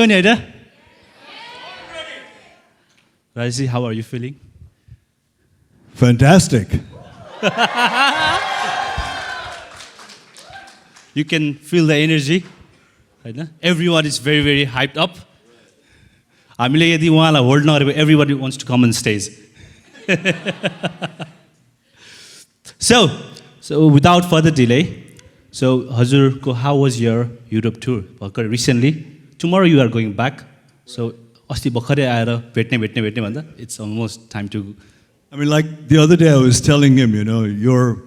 हो नि हैन Rajesh, how are you feeling? Fantastic. You can feel the energy. Right? Everyone is very, very hyped up. Hold not, everybody wants to come on stage. So without further delay, so Hazur, how was your Europe tour? Recently, tomorrow you are going back. So it's almost time to. I mean, like the other day I was telling him, your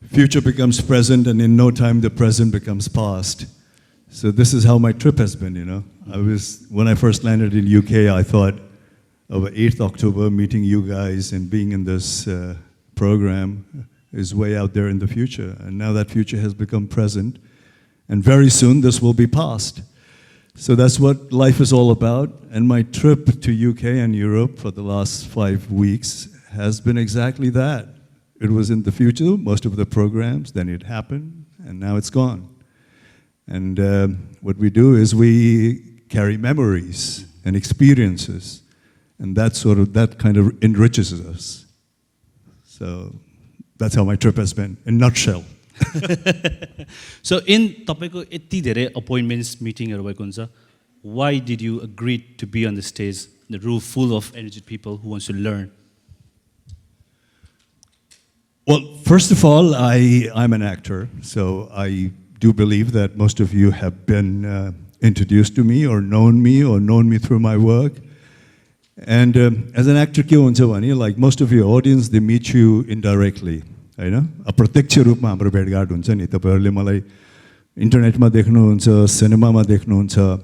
future becomes present and in no time the present becomes past. So this is how my trip has been, when I first landed in UK, I thought of 8th October, meeting you guys and being in this program is way out there in the future. And now that future has become present. And very soon this will be past. So that's what life is all about. And my trip to UK and Europe for the last 5 weeks has been exactly that. It was in the future, most of the programs, then it happened, and now it's gone. And what we do is we carry memories and experiences, and that kind of enriches us. So that's how my trip has been, in a nutshell. So in तपाईको यति धेरै appointments meetingहरु भएको हुन्छ, why did you agree to be on the stage, the room full of energetic people who wants to learn? Well, first of all, I'm an actor, so I do believe that most of you have been introduced to me or known me through my work. And as an actor, like most of your audience, they meet you indirectly. अप्रत्यक्ष रूपमा हाम्रो भेटघाट हुन्छ नि तपाईहरुले मलाई इन्टरनेटमा देख्नुहुन्छ सिनेमामा देख्नुहुन्छ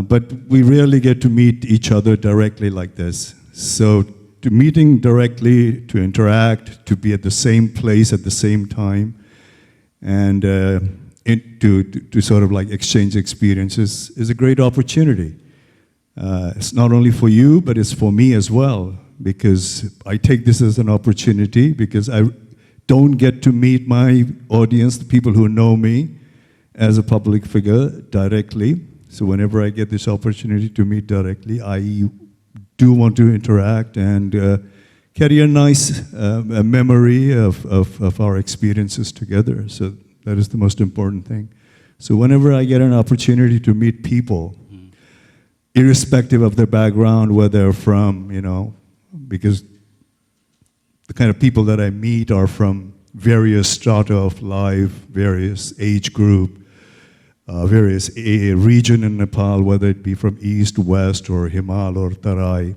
but we rarely get to meet each other directly like this. So to meeting directly, to interact, to be at the same place at the same time, and to sort of like exchange experiences is a great opportunity. It's not only for you, but it's for me as well, because I take this as an opportunity, because I don't get to meet my audience, the people who know me as a public figure directly. So whenever I get this opportunity to meet directly, I do want to interact and carry a nice memory of our experiences together. So that is the most important thing. So whenever I get an opportunity to meet people, irrespective of their background, where they're from, because the kind of people that I meet are from various strata of life, various age group, various region in Nepal, whether it be from east, west, or Himal, or Tarai.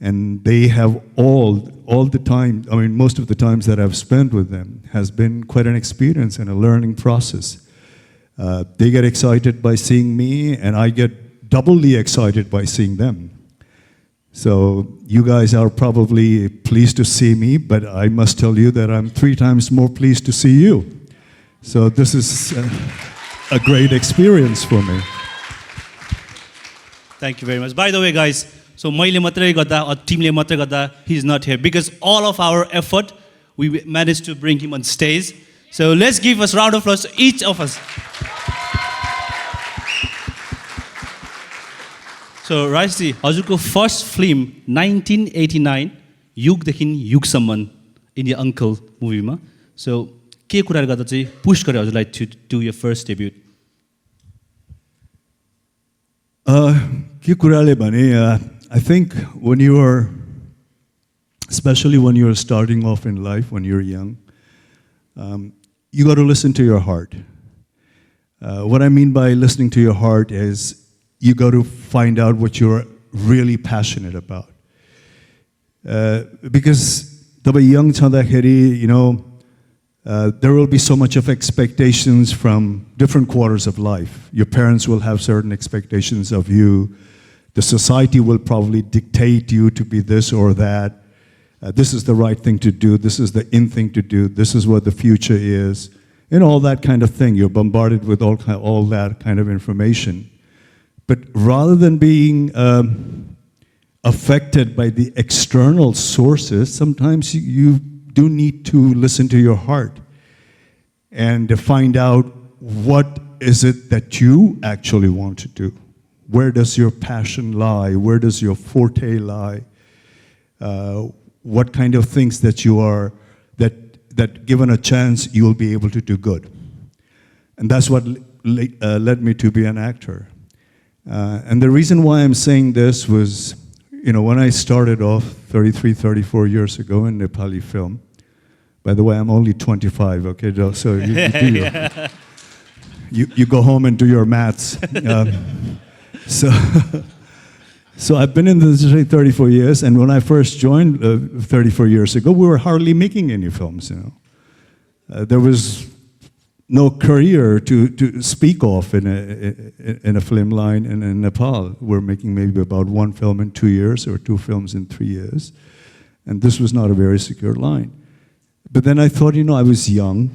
And they have all the time, most of the times that I've spent with them has been quite an experience and a learning process. They get excited by seeing me, and I get doubly excited by seeing them. So you guys are probably pleased to see me, but I must tell you that I'm 3 times more pleased to see you. So this is a great experience for me. Thank you very much. By the way, guys, so मैले मात्रै गर्दा or teamले मात्रै गर्दा he's not here, because all of our effort we managed to bring him on stage. So let's give us a round of applause to each of us. So Rajji, हजुरको first film 1989 युगदेखि युगसम्म in your uncle movie मा. So के कुराले गर्दा चाहिँ push गर्यो हजुरलाई to do your first debut? के कुराले भने I think especially when you're starting off in life, when you're young, you got to listen to your heart. What I mean by listening to your heart is you got to find out what you're really passionate about. Because the young chandakeri, there will be so much of expectations from different quarters of life. Your parents will have certain expectations of you. The society will probably dictate you to be this or that. This is the right thing to do. This is the in thing to do. This is what the future is. And all that kind of thing. You're bombarded with all that kind of information. But rather than being affected by the external sources, sometimes you do need to listen to your heart and to find out what is it that you actually want to do. Where does your passion lie? Where does your forte lie? What kind of things that you are, that given a chance, you will be able to do good. And that's what led me to be an actor. And the reason why I'm saying this was, when I started off 33, 34 years ago in Nepali film, by the way, I'm only 25, okay, so you go home and do your maths. So I've been in the industry 34 years, and when I first joined 34 years ago, we were hardly making any films, There was no career to speak of in a film line in Nepal. We're making maybe about one film in 2 years or two films in 3 years. And this was not a very secure line. But then I thought, I was young.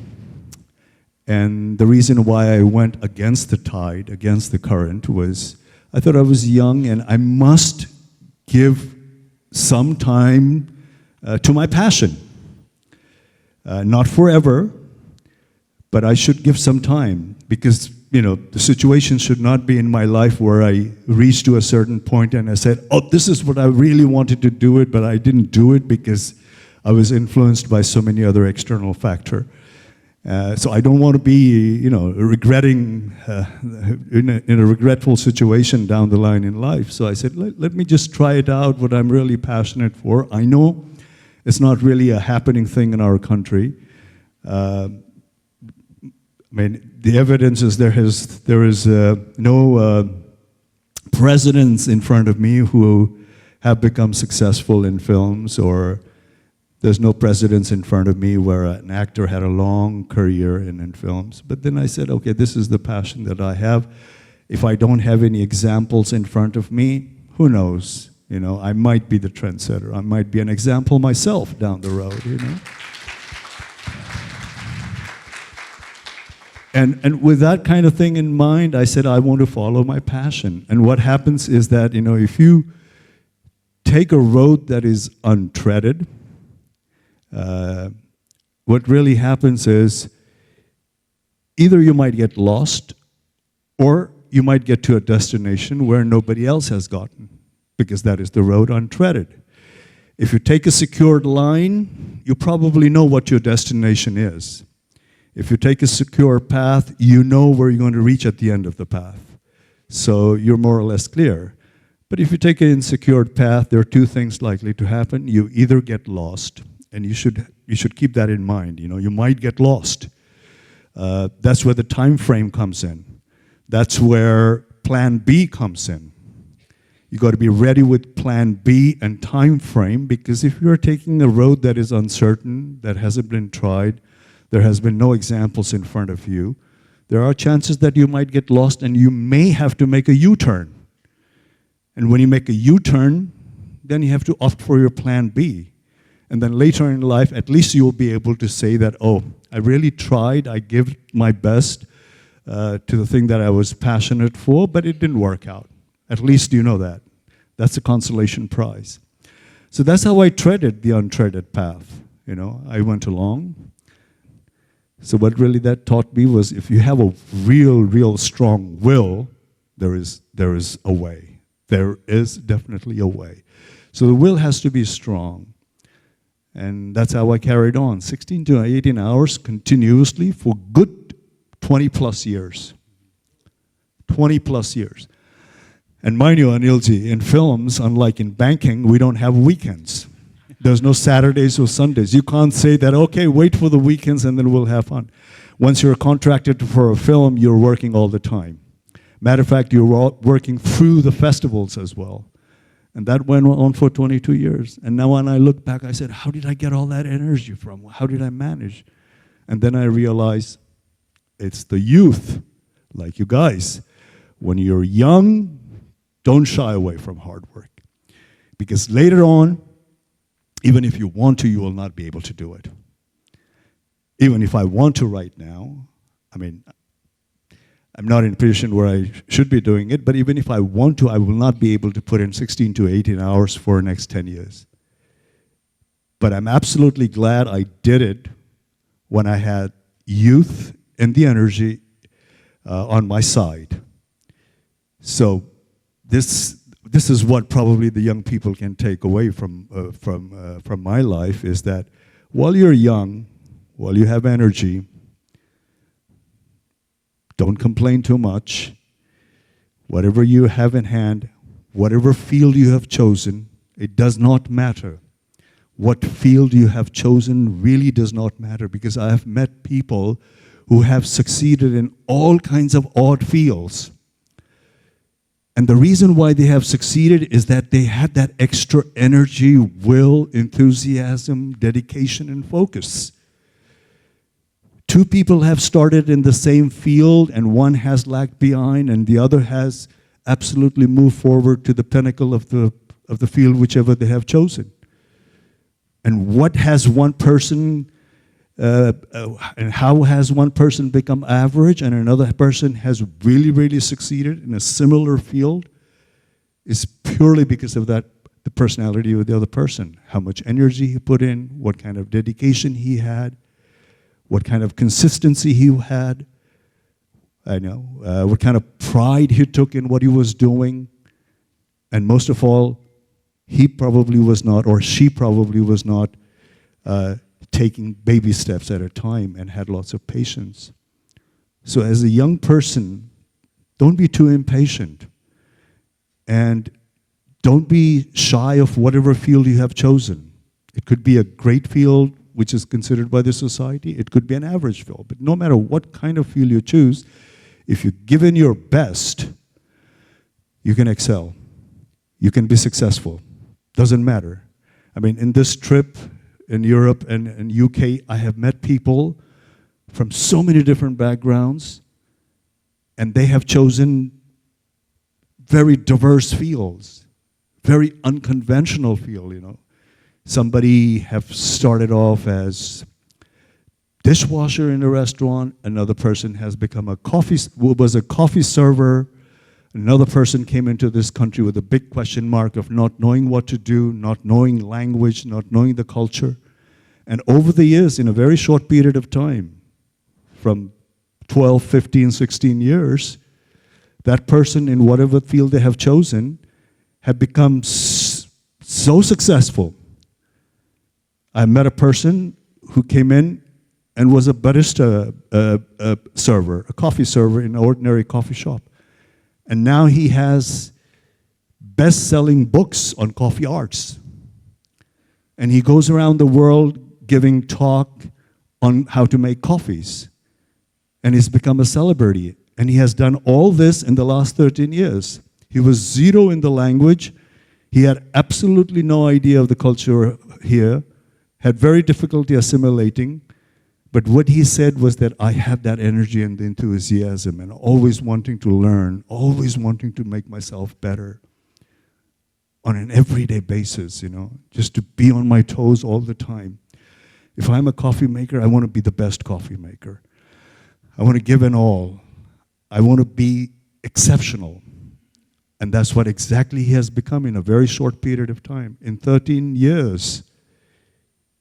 And the reason why I went against the tide, against the current, was I thought I was young and I must give some time to my passion. Not forever, but I should give some time because, the situation should not be in my life where I reached to a certain point and I said, this is what I really wanted to do it, but I didn't do it because I was influenced by so many other external factors. So I don't want to be, regretting, in a regretful situation down the line in life. So I said, let me just try it out, what I'm really passionate for. I know it's not really a happening thing in our country. The evidence is there is no presidents in front of me who have become successful in films, or there's no presidents in front of me where an actor had a long career in films. But then I said, okay, this is the passion that I have. If I don't have any examples in front of me, who knows? I might be the trendsetter. I might be an example myself down the road, And with that kind of thing in mind, I said, I want to follow my passion. And what happens is that, if you take a road that is untreaded, what really happens is either you might get lost or you might get to a destination where nobody else has gotten, because that is the road untreaded. If you take a secured line, you probably know what your destination is. If you take a secure path, you know where you're going to reach at the end of the path. So you're more or less clear. But if you take an insecure path, there are two things likely to happen. You either get lost, and you should keep that in mind. You might get lost. That's where the time frame comes in. That's where plan B comes in. You got to be ready with plan B and time frame, because if you're taking a road that is uncertain, that hasn't been tried, there has been no examples in front of you, there are chances that you might get lost and you may have to make a U-turn. And when you make a U-turn, then you have to opt for your plan B. And then later in life, at least you'll be able to say that, I really tried, I gave my best to the thing that I was passionate for, but it didn't work out. At least you know that. That's a consolation prize. So that's how I treaded the untreaded path. I went along. So what really that taught me was, if you have a real strong will, there is a way. There is definitely a way. So the will has to be strong. And that's how I carried on, 16 to 18 hours continuously for good 20 plus years. 20 plus years. And mind you, Anilji, in films, unlike in banking, we don't have weekends. There's no Saturdays or Sundays. You can't say that, okay, wait for the weekends and then we'll have fun. Once you're contracted for a film, you're working all the time. Matter of fact, you're working through the festivals as well. And that went on for 22 years. And now when I look back, I said, how did I get all that energy from? How did I manage? And then I realized it's the youth, like you guys. When you're young, don't shy away from hard work. Because later on, even if you want to, you will not be able to do it. Even if I want to right now, I'm not in a position where I should be doing it, but even if I want to, I will not be able to put in 16 to 18 hours for the next 10 years. But I'm absolutely glad I did it when I had youth and the energy on my side. So this is what probably the young people can take away from my life, is that while you're young, while you have energy, don't complain too much. Whatever you have in hand, whatever field you have chosen, it does not matter. What field you have chosen really does not matter, because I have met people who have succeeded in all kinds of odd fields. And the reason why they have succeeded is that they had that extra energy, will, enthusiasm, dedication, and focus. Two people have started in the same field, and one has lagged behind, and the other has absolutely moved forward to the pinnacle of the field, whichever they have chosen. And what has one person, and how has one person become average and another person has really, really succeeded in a similar field, is purely because of that, the personality of the other person. How much energy he put in, what kind of dedication he had, what kind of consistency he had, what kind of pride he took in what he was doing. And most of all, he probably was not, or she probably was not, taking baby steps at a time and had lots of patience. So as a young person, don't be too impatient. And don't be shy of whatever field you have chosen. It could be a great field, which is considered by the society. It could be an average field. But no matter what kind of field you choose, if you give in your best, you can excel. You can be successful. Doesn't matter. I mean, in this trip in Europe and in UK, I have met people from so many different backgrounds, and they have chosen very diverse fields, very unconventional field, Somebody have started off as dishwasher in a restaurant. Another person has become was a coffee server. Another person came into this country with a big question mark of not knowing what to do, not knowing language, not knowing the culture. And over the years, in a very short period of time, from 12, 15, 16 years, that person in whatever field they have chosen have become so successful. I met a person who came in and was a barista server, a coffee server in an ordinary coffee shop. And now he has best-selling books on coffee arts. And he goes around the world giving talk on how to make coffees. And he's become a celebrity. And he has done all this in the last 13 years. He was zero in the language. He had absolutely no idea of the culture here, had very difficulty assimilating. But what he said was that I have that energy and the enthusiasm and always wanting to learn, always wanting to make myself better on an everyday basis, just to be on my toes all the time. If I'm a coffee maker, I want to be the best coffee maker. I want to give an all. I want to be exceptional. And that's what exactly he has become in a very short period of time. In 13 years,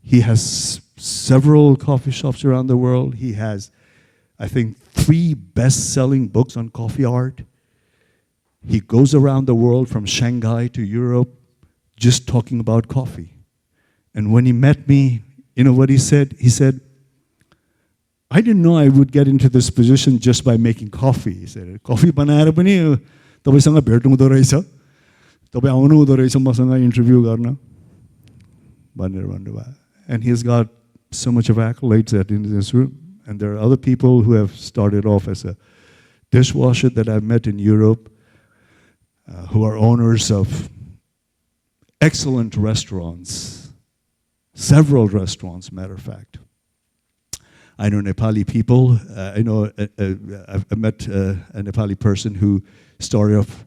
he has several coffee shops around the world. He has, I think, 3 best-selling books on coffee art. He goes around the world from Shanghai to Europe just talking about coffee. And when he met me, what he said? He said, I didn't know I would get into this position just by making coffee. He said, coffee बनाएर पनि तपाईसँग भेट हुँदो रहेछ. तपाईँ आउनु हुँदो रहेछ मसँग इन्टरभ्यु गर्न भनेर भन्नुभयो. And he's got so much of accolades in this room. And there are other people who have started off as a dishwasher that I've met in Europe, who are owners of excellent restaurants, several restaurants, matter of fact. I know Nepali people. I've met a Nepali person who started off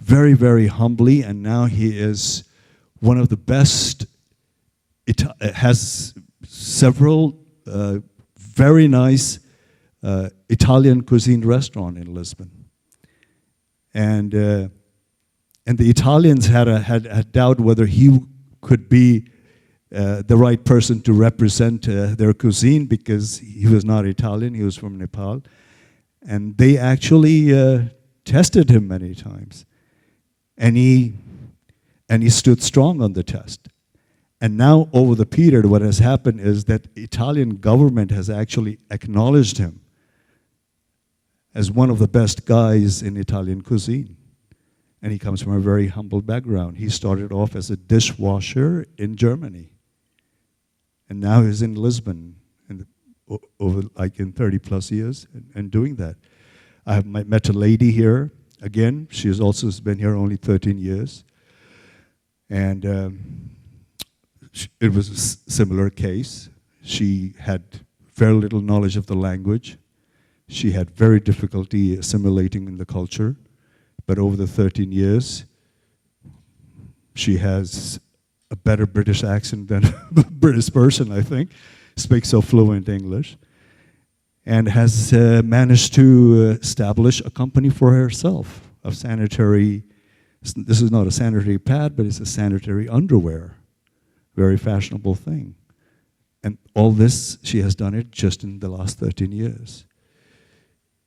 very, very humbly, and now he is one of the best. It has several very nice Italian cuisine restaurant in Lisbon, and the Italians had a doubt whether he could be the right person to represent their cuisine, because he was not Italian, he was from Nepal. And they actually tested him many times. And he stood strong on the test. And now, over the period, what has happened is that Italian government has actually acknowledged him as one of the best guys in Italian cuisine. And he comes from a very humble background. He started off as a dishwasher in Germany. And now he's in Lisbon, over like in 30 plus years, and doing that. I have met a lady here. Again, she has also been here only 13 years. And it was a similar case. She had very little knowledge of the language. She had very difficulty assimilating in the culture. But over the 13 years, she has a better British accent than a British person, I think. Speaks so fluent English. And has managed to establish a company for herself of sanitary. This is not a sanitary pad, but it's a sanitary underwear. Very fashionable thing. And all this, she has done it just in the last 13 years.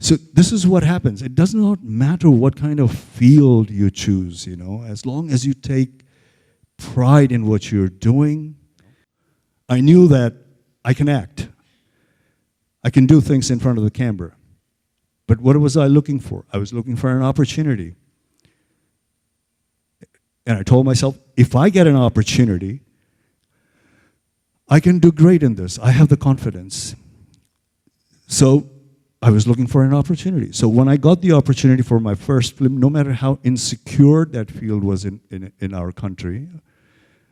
So this is what happens. It does not matter what kind of field you choose, you know, as long as you take pride in what you're doing. I knew that I can act. I can do things in front of the camera. But what was I looking for? I was looking for an opportunity. And I told myself, if I get an opportunity, I can do great in this. I have the confidence. So I was looking for an opportunity. So when I got the opportunity for my first film, no matter how insecure that field was in our country,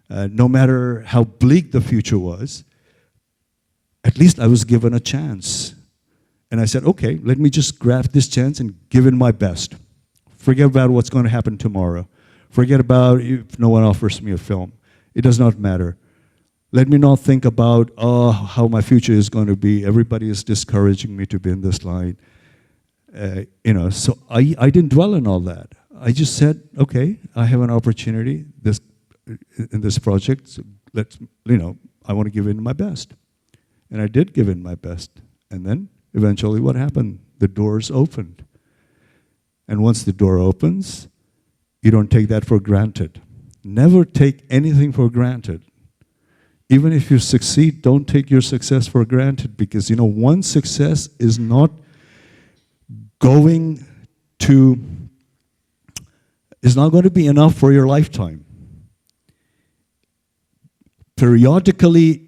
no matter how bleak the future was, at least I was given a chance. And I said, okay, let me just grab this chance and give it my best. Forget about what's going to happen tomorrow. Forget about if no one offers me a film. It does not matter. Let me not think about, oh, how my future is going to be. Everybody is discouraging me to be in this line. So I didn't dwell on all that. I just said, okay, I have an opportunity in this project. So I want to give in my best. And I did give in my best. And then eventually what happened? The doors opened. And once the door opens, you don't take that for granted. Never take anything for granted. Even if you succeed, don't take your success for granted, because one success is not going to be enough for your lifetime. Periodically,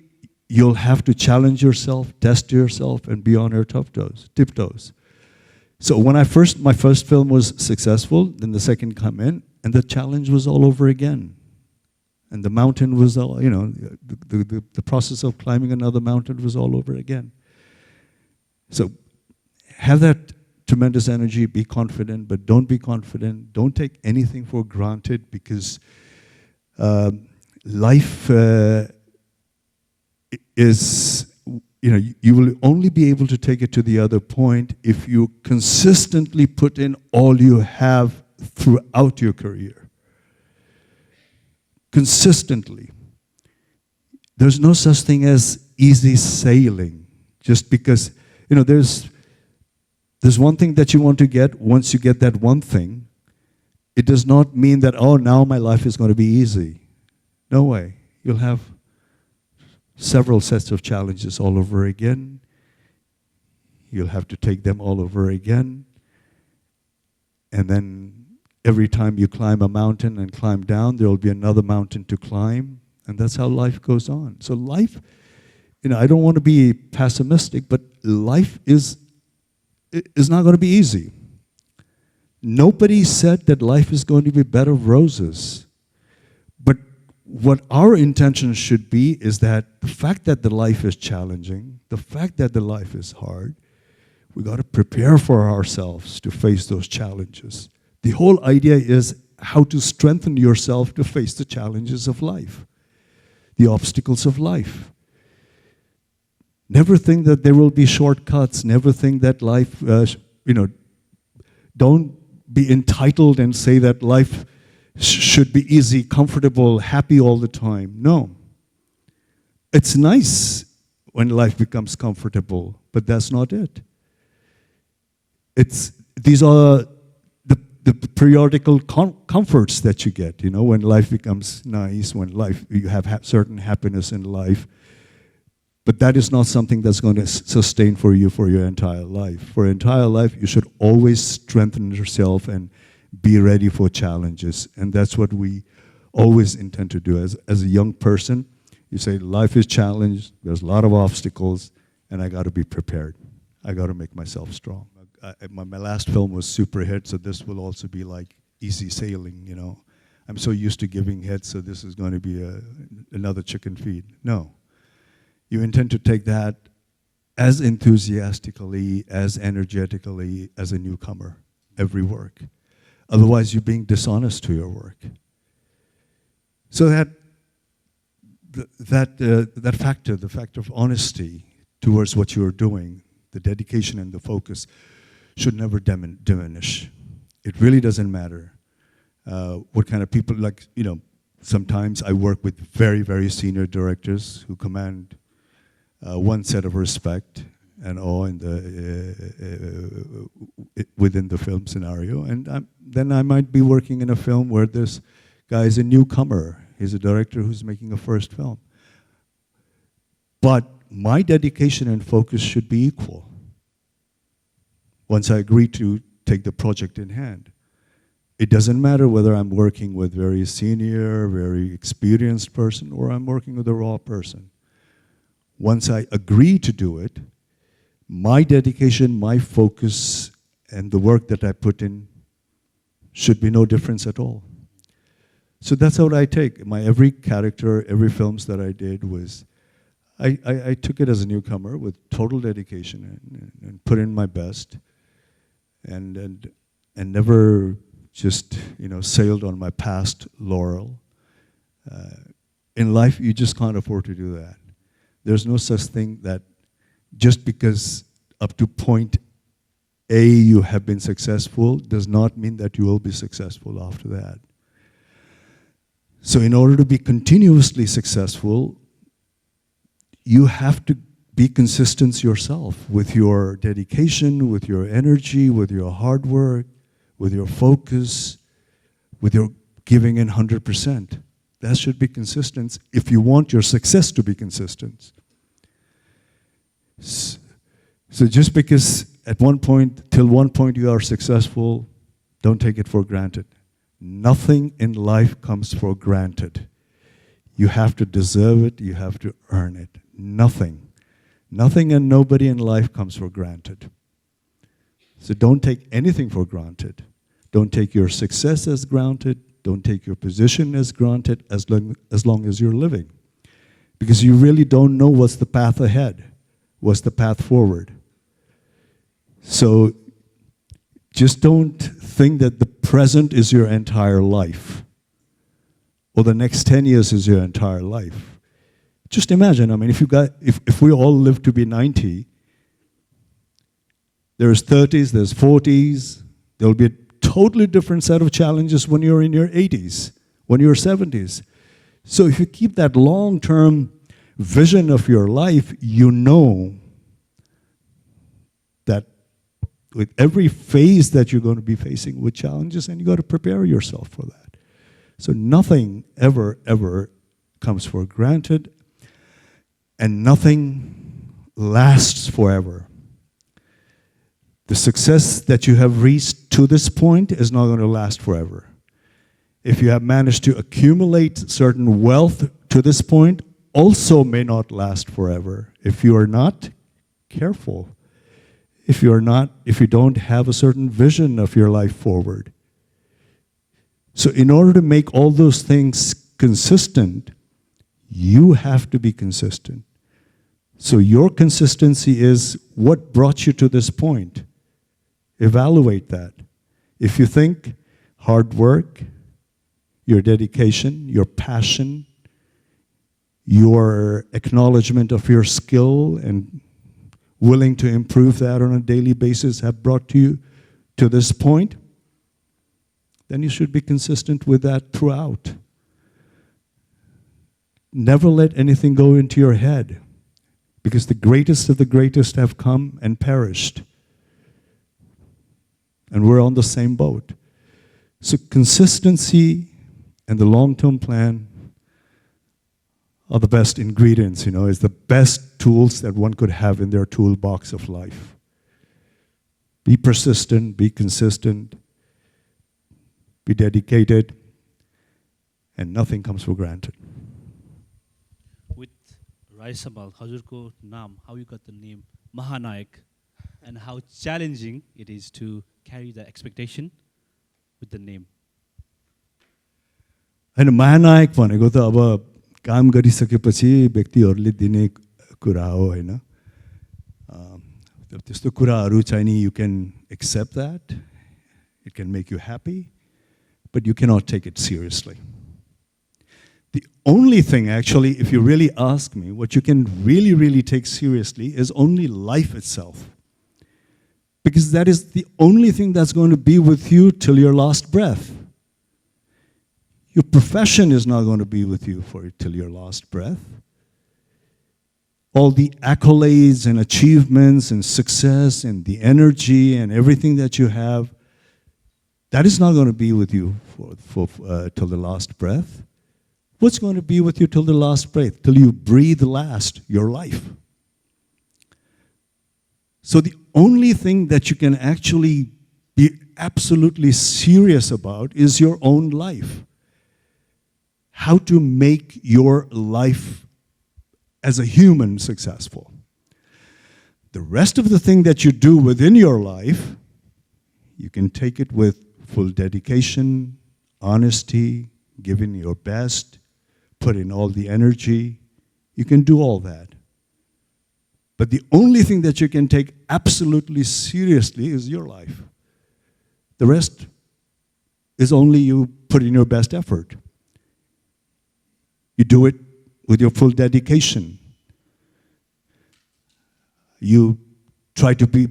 you'll have to challenge yourself, test yourself, and be on your tiptoes. So when my first film was successful, then the second come in, and the challenge was all over again. And the mountain was all, the process of climbing another mountain was all over again. So have that tremendous energy, be confident, but don't be confident. Don't take anything for granted, because life is, you will only be able to take it to the other point if you consistently put in all you have throughout your career. Consistently. There's no such thing as easy sailing. Just because, there's one thing that you want to get. Once you get that one thing, it does not mean that, oh, now my life is going to be easy. No way. You'll have several sets of challenges all over again. You'll have to take them all over again. And then every time you climb a mountain and climb down, there will be another mountain to climb. And that's how life goes on. So life, I don't want to be pessimistic, but life is not going to be easy. Nobody said that life is going to be bed of roses. But what our intention should be is that the fact that the life is challenging, the fact that the life is hard, we got to prepare for ourselves to face those challenges. The whole idea is how to strengthen yourself to face the challenges of life, the obstacles of life. Never think that there will be shortcuts. Never think that life, don't be entitled and say that life should be easy, comfortable, happy all the time. No. It's nice when life becomes comfortable, but that's not it. These are the periodical comforts that you get, when life becomes nice, when you have certain happiness in life. But that is not something that's going to sustain for you for your entire life. For your entire life, you should always strengthen yourself and be ready for challenges. And that's what we always intend to do. As a young person, you say, life is challenged, there's a lot of obstacles, and I got to be prepared. I got to make myself strong. My last film was super hit, so this will also be like easy sailing, I'm so used to giving hits, so this is going to be another chicken feed. No. You intend to take that as enthusiastically, as energetically as a newcomer, every work. Otherwise, you're being dishonest to your work. So that factor, the factor of honesty towards what you're doing, the dedication and the focus, should never diminish. It really doesn't matter what kind of people, sometimes I work with very, very senior directors who command one set of respect and awe within the film scenario. And then I might be working in a film where this guy is a newcomer. He's a director who's making a first film. But my dedication and focus should be equal once I agree to take the project in hand. It doesn't matter whether I'm working with very senior, very experienced person, or I'm working with a raw person. Once I agree to do it, my dedication, my focus, and the work that I put in should be no difference at all. So that's what I take. My every character, every films that I did was, I took it as a newcomer with total dedication and put in my best, and never just sailed on my past laurel. In life, you just can't afford to do that. There's no such thing that just because up to point A you have been successful does not mean that you will be successful after that. So in order to be continuously successful, you have to be consistent yourself with your dedication, with your energy, with your hard work, with your focus, with your giving in 100%. That should be consistent if you want your success to be consistent. So just because till one point you are successful, don't take it for granted. Nothing in life comes for granted. You have to deserve it, you have to earn it. Nothing. Nothing and nobody in life comes for granted. So don't take anything for granted. Don't take your success as granted. Don't take your position as granted as long as you're living. Because you really don't know what's the path ahead, what's the path forward. So just don't think that the present is your entire life or the next 10 years is your entire life. Just imagine, if we all live to be 90, there's 30s, there's 40s, there'll be a totally different set of challenges when you're in your 80s, when you're 70s. So if you keep that long-term vision of your life, you know that with every phase that you're going to be facing with challenges, and you got to prepare yourself for that. So nothing ever comes for granted, and nothing lasts forever. The success that you have reached to this point is not going to last forever. If you have managed to accumulate certain wealth to this point, also may not last forever. If you are not careful, if you don't have a certain vision of your life forward. So in order to make all those things consistent, you have to be consistent. So your consistency is what brought you to this point. Evaluate that. If you think hard work, your dedication, your passion, your acknowledgement of your skill and willing to improve that on a daily basis have brought you to this point, then you should be consistent with that throughout. Never let anything go into your head, because the greatest of the greatest have come and perished. And we're on the same boat. So consistency and the long-term plan are the best ingredients, is the best tools that one could have in their toolbox of life. Be persistent, be consistent, be dedicated, and nothing comes for granted. With Rajesh Hamal, Hazurko Naam, how you got the name Mahanayak, and how challenging it is to carry the expectation with the name. And महानायक भनेको त अब काम गरिसकेपछि व्यक्तिहरूले दिने कुरा हो हैन त्यस्तो कुराहरू चाहिँ नि you can accept that, it can make you happy, but you cannot take it seriously. The only thing, actually, if you really ask me, what you can really, really take seriously is only life itself. Because that is the only thing that's going to be with you till your last breath. Your profession is not going to be with you till your last breath. All the accolades and achievements and success and the energy and everything that you have, that is not going to be with you till the last breath. What's going to be with you till the last breath? Till you breathe last, your life. So the only thing that you can actually be absolutely serious about is your own life. How to make your life as a human successful. The rest of the thing that you do within your life, you can take it with full dedication, honesty, giving your best, put in all the energy. You can do all that. But the only thing that you can take absolutely seriously is your life. The rest is only you put in your best effort. You do it with your full dedication. You try to be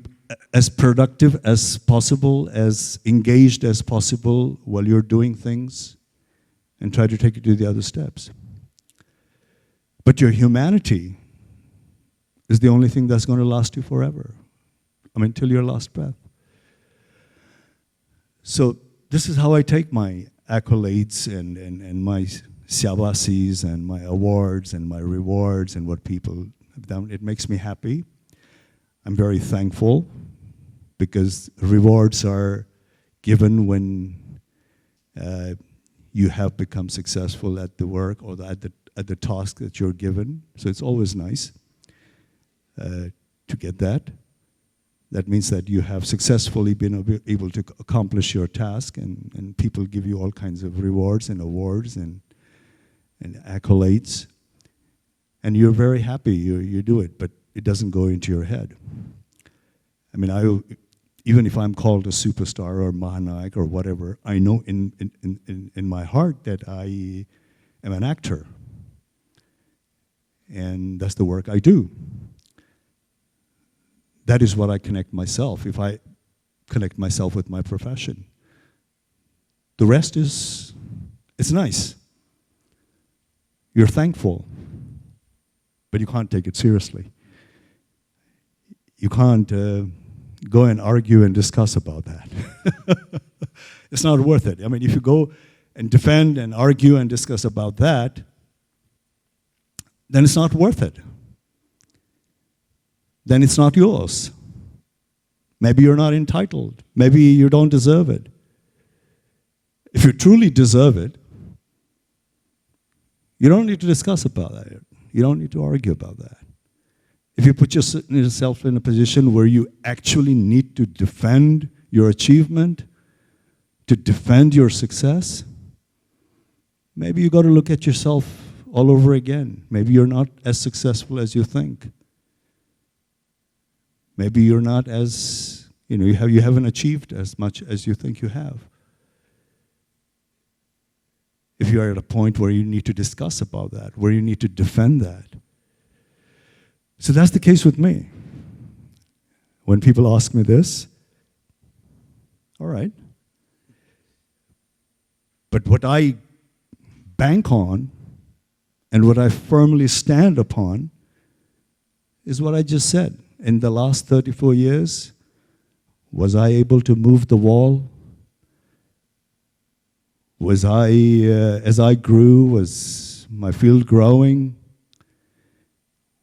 as productive as possible, as engaged as possible while you're doing things, and try to take it to the other steps. But your humanity is the only thing that's going to last you forever. I mean, till your last breath. So this is how I take my accolades and my syabasis and my awards and my rewards and what people have done. It makes me happy. I'm very thankful because rewards are given when you have become successful at the work or at the task that you're given. So it's always nice to get that. That means that you have successfully been able to accomplish your task, and people give you all kinds of rewards and awards and accolades. And you're very happy you do it, but it doesn't go into your head. I mean, even if I'm called a superstar or Mahanayak or whatever, I know in my heart that I am an actor. And that's the work I do. That is what I connect myself, if I connect myself with my profession. The rest it's nice. You're thankful, but you can't take it seriously. You can't go and argue and discuss about that. It's not worth it. I mean, if you go and defend and argue and discuss about that, then it's not worth it. Then it's not yours. Maybe you're not entitled. Maybe you don't deserve it. If you truly deserve it, you don't need to discuss about that. You don't need to argue about that. If you put yourself in a position where you actually need to defend your achievement, to defend your success, maybe you got to look at yourself all over again. Maybe you're not as successful as you think. Maybe you're not as, you haven't achieved as much as you think you have. If you're at a point where you need to discuss about that, where you need to defend that. So that's the case with me. When people ask me this, all right. But what I bank on and what I firmly stand upon is what I just said. In the last 34 years, was I able to move the wall As I grew, was my field growing?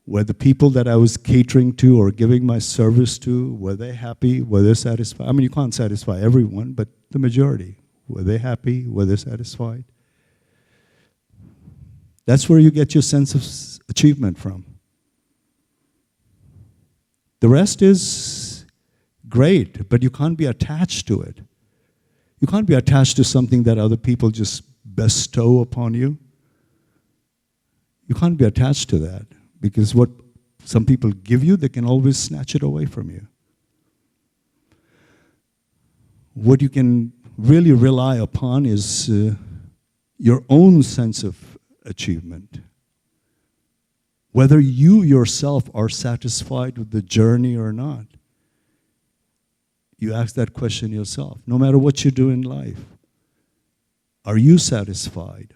Were the people that I was catering to or giving my service to, were they happy? Were they satisfied? I mean, you can't satisfy everyone, but the majority. Were they happy? Were they satisfied? That's where you get your sense of achievement from. The rest is great, but you can't be attached to it. You can't be attached to something that other people just bestow upon you. You can't be attached to that, because what some people give you, they can always snatch it away from you. What you can really rely upon is your own sense of achievement. Whether you yourself are satisfied with the journey or not. You ask that question yourself. No matter what you do in life, are you satisfied?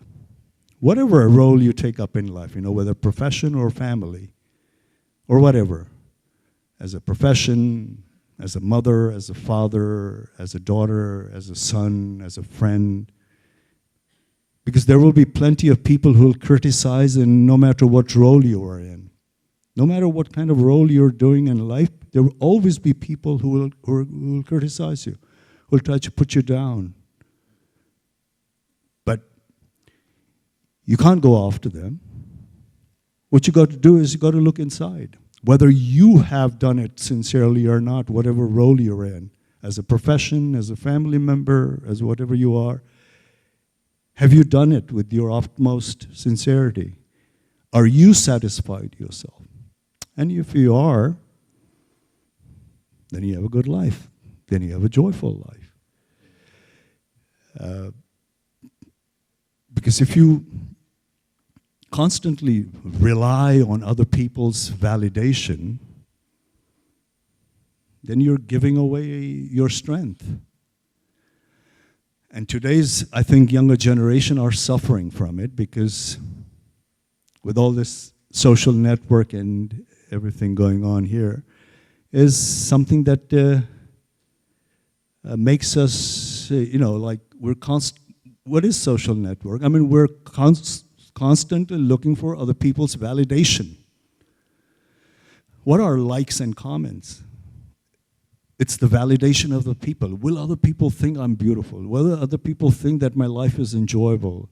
Whatever role you take up in life, whether profession or family, or whatever. As a profession, as a mother, as a father, as a daughter, as a son, as a friend. Because there will be plenty of people who will criticize, and no matter what role you are in, no matter what kind of role you're doing in life, there will always be people who will criticize you, who will try to put you down. But you can't go after them. What you got to do is you got to look inside. Whether you have done it sincerely or not, whatever role you're in, as a profession, as a family member, as whatever you are, have you done it with your utmost sincerity? Are you satisfied yourself? And if you are, then you have a good life. Then you have a joyful life. Because if you constantly rely on other people's validation, then you're giving away your strength. And today's, I think, younger generation are suffering from it, because with all this social network and everything going on here, is something that makes us, like we're what is social network? I mean, we're constantly looking for other people's validation. What are likes and comments? It's the validation of the people. Will other people think I'm beautiful? Will other people think that my life is enjoyable?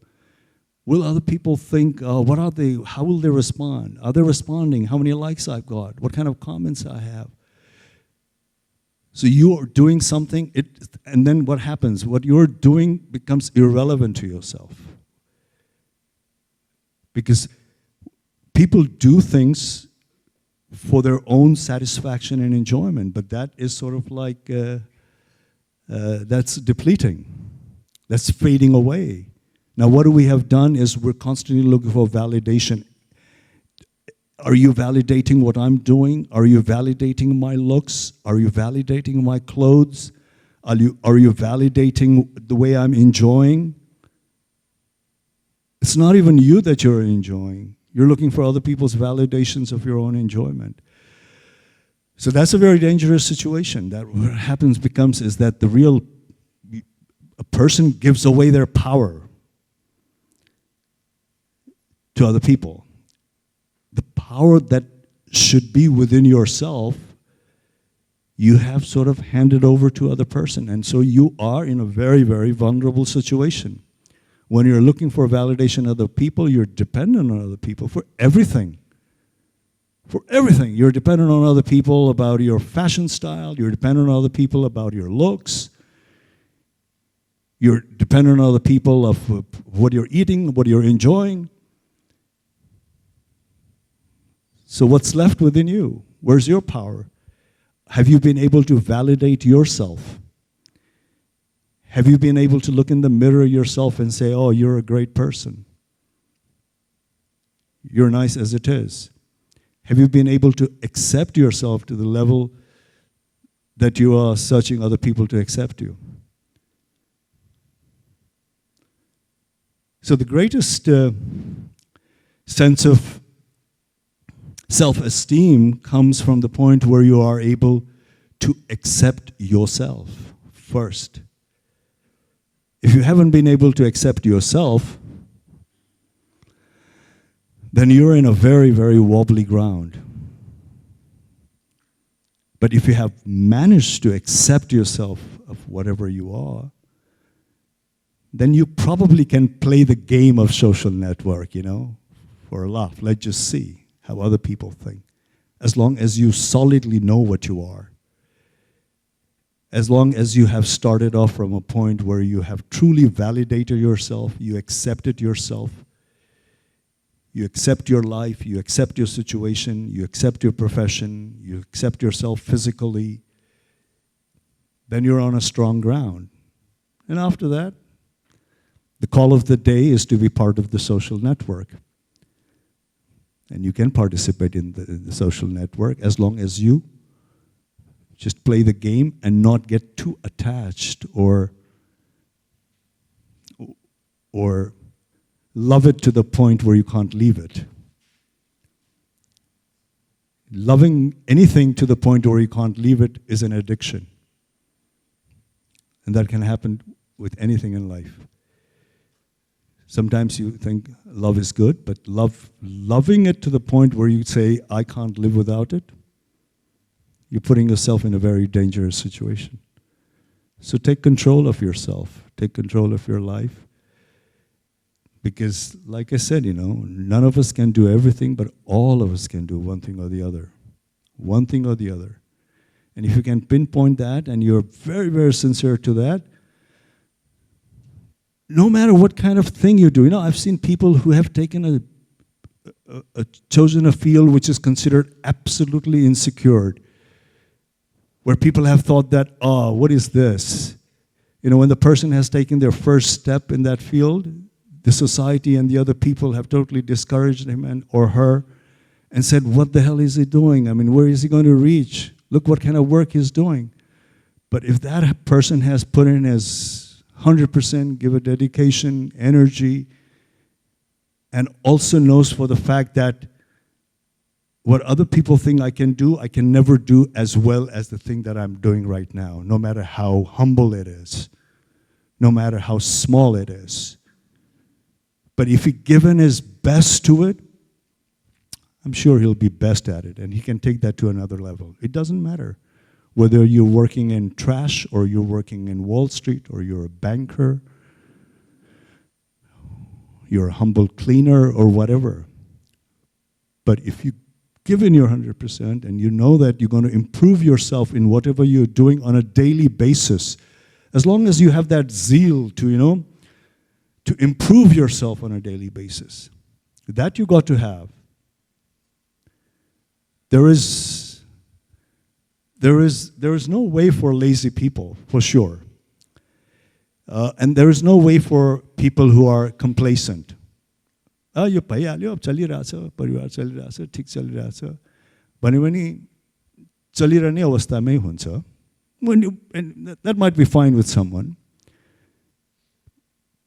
Will other people think, what are they, how will they respond? Are they responding? How many likes I've got? What kind of comments I have? So you're doing something, and then what happens? What you're doing becomes irrelevant to yourself. Because people do things for their own satisfaction and enjoyment, but that is sort of like, that's depleting. That's fading away. Now what we have done is we're constantly looking for validation. Are you validating what I'm doing? Are you validating my looks? Are you validating my clothes? Are you validating the way I'm enjoying? It's not even you that you're enjoying. You're looking for other people's validations of your own enjoyment. So that's a very dangerous situation. That what happens becomes is that a person gives away their power to other people. The power that should be within yourself, you have sort of handed over to other person. And so you are in a very, very vulnerable situation. When you're looking for validation of other people, you're dependent on other people for everything. For everything. You're dependent on other people about your fashion style. You're dependent on other people about your looks. You're dependent on other people of what you're eating, what you're enjoying. So what's left within you? Where's your power? Have you been able to validate yourself? Have you been able to look in the mirror yourself and say, oh, you're a great person. You're nice as it is. Have you been able to accept yourself to the level that you are searching other people to accept you? So the greatest sense of self-esteem comes from the point where you are able to accept yourself first. If you haven't been able to accept yourself, then you're in a very, very wobbly ground. But if you have managed to accept yourself of whatever you are, then you probably can play the game of social network, for a laugh. Let's just see how other people think. As long as you solidly know what you are. As long as you have started off from a point where you have truly validated yourself, you accepted yourself, you accept your life, you accept your situation, you accept your profession, you accept yourself physically, then you're on a strong ground. And after that, the call of the day is to be part of the social network. And you can participate in the social network as long as you just play the game and not get too attached or love it to the point where you can't leave it. Loving anything to the point where you can't leave it is an addiction. And that can happen with anything in life. Sometimes you think love is good, but loving it to the point where you say, I can't live without it, you're putting yourself in a very dangerous situation. So take control of yourself. Take control of your life. Because, like I said, none of us can do everything, but all of us can do one thing or the other. One thing or the other. And if you can pinpoint that, and you're very, very sincere to that, no matter what kind of thing you do. I've seen people who have taken chosen a field which is considered absolutely insecure, where people have thought that, what is this? When the person has taken their first step in that field, the society and the other people have totally discouraged him or her and said, what the hell is he doing? Where is he going to reach? Look what kind of work he's doing. But if that person has put in his 100%, give a dedication, energy, and also knows for the fact that what other people think I can do, I can never do as well as the thing that I'm doing right now, no matter how humble it is, no matter how small it is. But if he's given his best to it, I'm sure he'll be best at it, and he can take that to another level. It doesn't matter whether you're working in trash or you're working in Wall Street or you're a banker, you're a humble cleaner or whatever. But if you give in your 100% and you know that you're going to improve yourself in whatever you're doing on a daily basis, as long as you have that zeal to, to improve yourself on a daily basis, that you got to have. There is no way for lazy people, for sure. And there is no way for people who are complacent. यो भइहाल्यो अब चलिरहेछ परिवार चलिरहेछ ठीक चलिरहेछ भन्यो भने चलिरहने अवस्थामै हुन्छ. That might be fine with someone.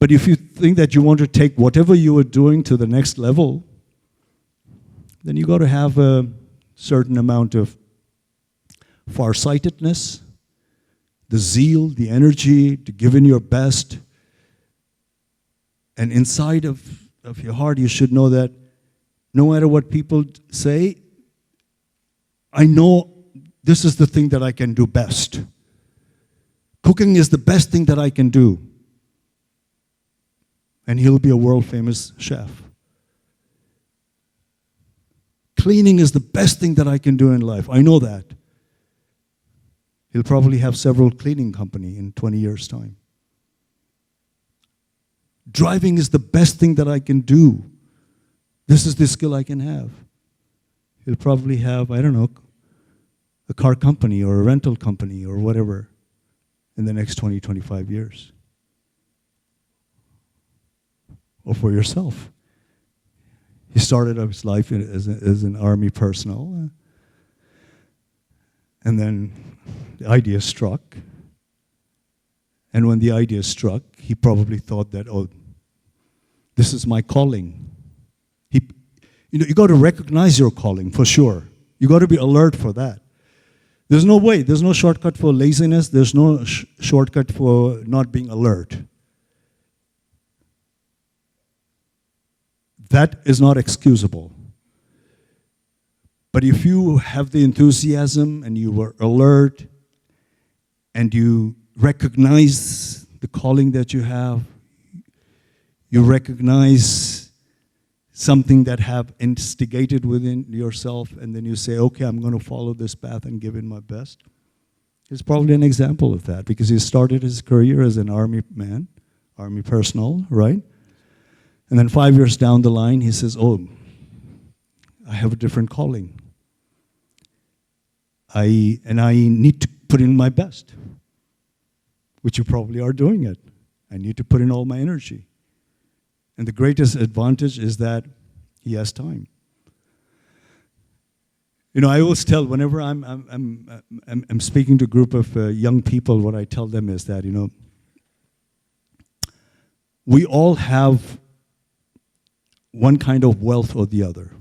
But if you think that you want to take whatever you are doing to the next level, then you got to have a certain amount of farsightedness, the zeal, the energy to give in your best. And inside of your heart, you should know that no matter what people say, I know this is the thing that I can do best. Cooking is the best thing that I can do. And he'll be a world-famous chef. Cleaning is the best thing that I can do in life. I know that. He'll probably have several cleaning companies in 20 years' time. Driving is the best thing that I can do. This is the skill I can have. He'll probably have, I don't know, a car company or a rental company or whatever in the next 20, 25 years. Or for yourself. He started out his life as an army personnel. And then the idea struck. And when the idea struck, he probably thought that, oh, this is my calling. You got to recognize your calling, for sure. You got to be alert for that. There's no way, there's no shortcut for laziness, there's no shortcut for not being alert. that is not excusable. But if you have the enthusiasm and you were alert and you recognize the calling that you have, you recognize something that have instigated within yourself, and then you say, okay, I'm going to follow this path and give it my best. He's probably an example of that because he started his career as an army man, army personnel, right? And then 5 years down the line, he says, oh, I have a different calling. I need to put in my best, which you probably are doing it. I need to put in all my energy. And the greatest advantage is that he has time. You know, I always tell whenever I'm speaking to a group of young people, what I tell them is that, you know, we all have one kind of wealth or the other.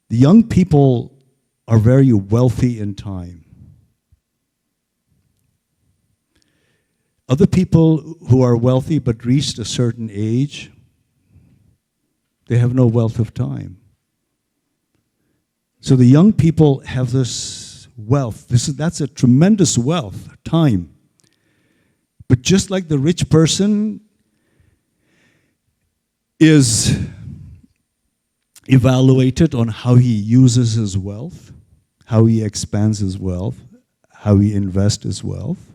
The young people are very wealthy in time. Other people who are wealthy but reached a certain age, they have no wealth of time. So the young people have this wealth. That's a tremendous wealth, time. But just like the rich person is evaluated on how he uses his wealth, how he expands his wealth, how he invests his wealth,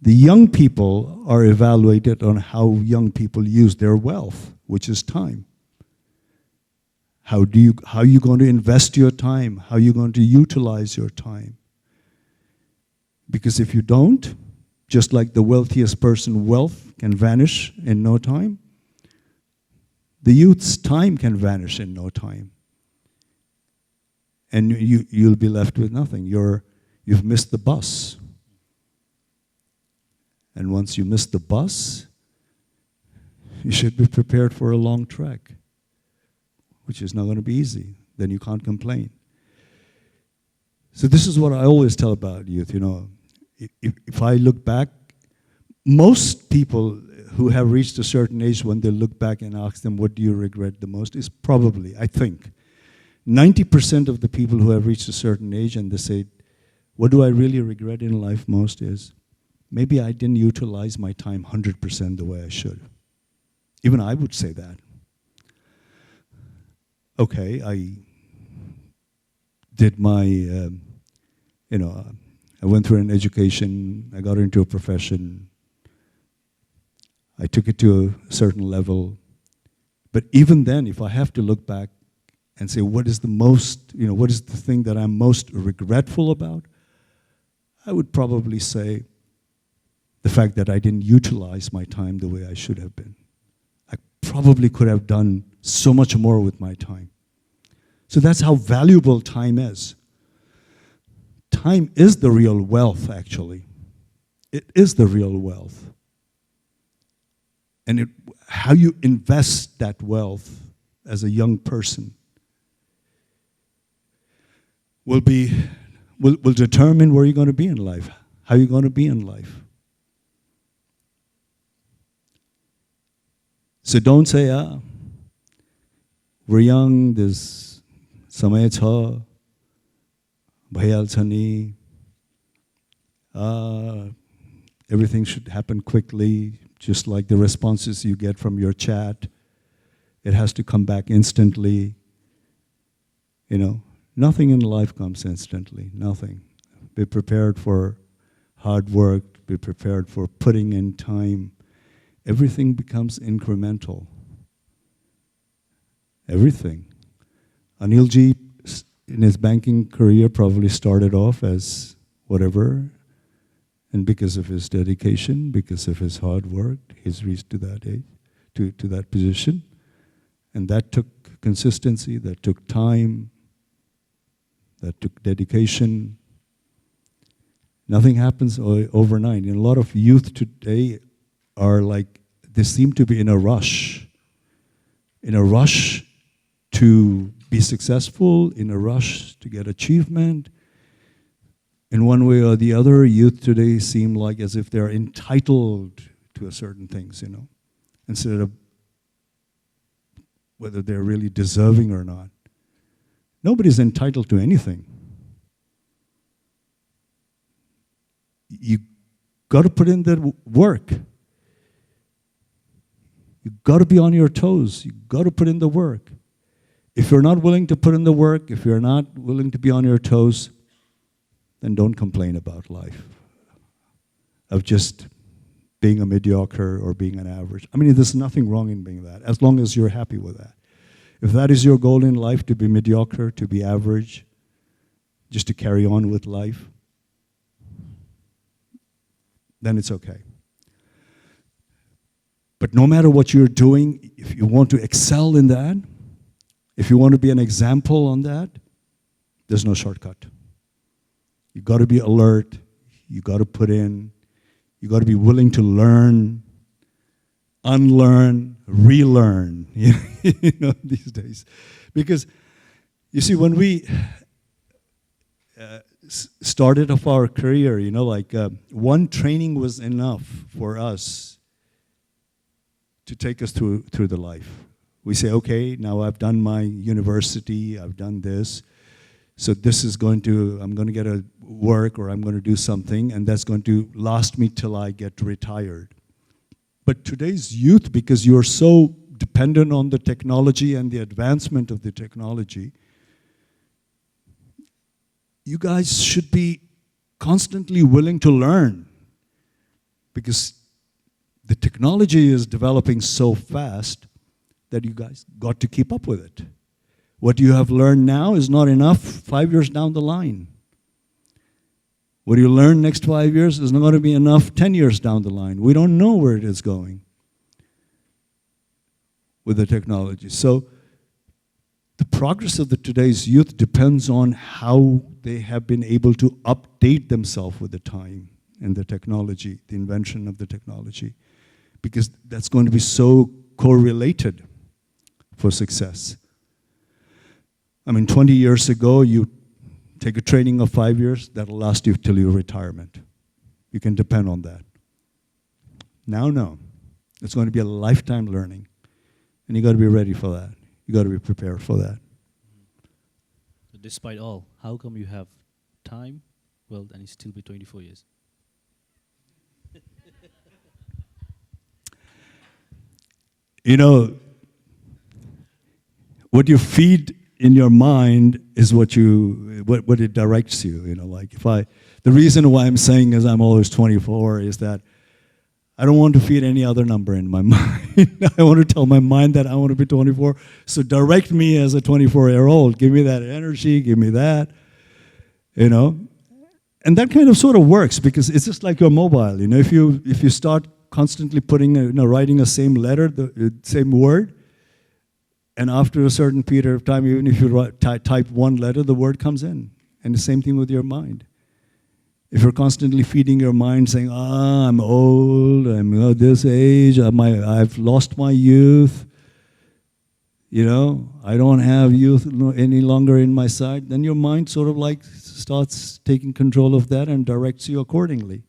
the young people are evaluated on how young people use their wealth, which is time. How are you going to invest your time? How are you going to utilize your time? Because if you don't, just like the wealthiest person's wealth can vanish in no time, the youth's time can vanish in no time. And you'll be left with nothing. You've missed the bus. And once you miss the bus, you should be prepared for a long trek, which is not going to be easy. Then you can't complain. So this is what I always tell about youth. You know, if I look back, most people who have reached a certain age, when they look back and ask them, what do you regret the most, is probably, I think, 90% of the people who have reached a certain age and they say, what do I really regret in life most is, maybe I didn't utilize my time 100% the way I should. Even I would say that. Okay, I did my, I went through an education, I got into a profession, I took it to a certain level. But even then, if I have to look back and say, what is the thing that I'm most regretful about? I would probably say the fact that I didn't utilize my time the way I should have been. I probably could have done so much more with my time. So that's how valuable time is. Time is the real wealth, actually. It is the real wealth. And how you invest that wealth as a young person will determine where you're going to be in life, how you're going to be in life. So don't say, we're young, there's samay cha, bhayalcha ni, everything should happen quickly, just like the responses you get from your chat. It has to come back instantly. You know, nothing in life comes instantly, nothing. Be prepared for hard work, be prepared for putting in time. Everything becomes incremental. Everything. Anilji, in his banking career, probably started off as whatever, and because of his dedication, because of his hard work, he's reached to that age, to that position. And that took consistency, that took time, that took dedication. Nothing happens overnight. And a lot of youth today are like, they seem to be in a rush to be successful, in a rush to get achievement. In one way or the other, youth today seem like as if they're entitled to a certain things, instead of whether they're really deserving or not. Nobody's entitled to anything. You got to put in the work. You got to be on your toes. You got to put in the work. If you're not willing to put in the work, if you're not willing to be on your toes, then don't complain about life of just being a mediocre or being an average. I mean, there's nothing wrong in being that, as long as you're happy with that. If that is your goal in life, to be mediocre, to be average, just to carry on with life, then it's okay. But no matter what you're doing, if you want to excel in that, if you want to be an example on that, there's no shortcut. You got to be alert. You got to put in. You got to be willing to learn, unlearn, relearn. You know, these days, because you see, when we started off our career, you know, like one training was enough for us to take us through the life. We say, okay, now I've done my university, I've done this, so this is going to, I'm going to get a work or I'm going to do something, and that's going to last me till I get retired. But today's youth, because you're so dependent on the technology and the advancement of the technology, you guys should be constantly willing to learn, because the technology is developing so fast that you guys got to keep up with it. What you have learned now is not enough 5 years down the line. What you learn next 5 years is not going to be enough 10 years down the line. We don't know where it is going with the technology. So the progress of today's youth depends on how they have been able to update themselves with the time and the technology, the invention of the technology, because that's going to be so correlated for success. I mean, 20 years ago, you take a training of 5 years, that'll last you till your retirement. You can depend on that. Now, no. It's going to be a lifetime learning. And you got to be ready for that. You got to be prepared for that. Despite all, how come you have time? Well, and you still be 24 years. You know, what you feed in your mind is what it directs you. You know, like the reason why I'm saying is I'm always 24 is that I don't want to feed any other number in my mind. I want to tell my mind that I want to be 24. So direct me as a 24-year-old. Give me that energy. Give me that. You know, and that kind of sort of works, because it's just like your mobile. You know, if you start constantly writing a same letter, the same word, and after a certain period of time, even if you type one letter, the word comes in. And the same thing with your mind. If you're constantly feeding your mind saying, I'm old, I'm this age, I've lost my youth, you know, I don't have youth any longer in my sight, then your mind sort of like starts taking control of that and directs you accordingly.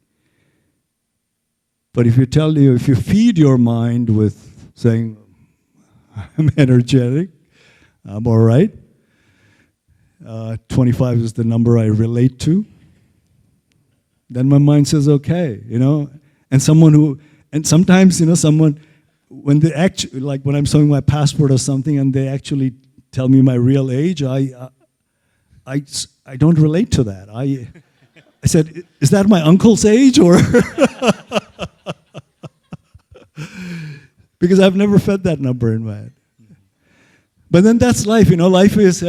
But if you feed your mind with saying, I'm energetic, I'm all right, 25 is the number I relate to, then my mind says, okay, you know. And sometimes, you know, someone, when they actually, like when I'm showing my passport or something and they actually tell me my real age, I don't relate to that. I said, is that my uncle's age, or? Because I've never fed that number in my head. But then that's life, you know. Life is,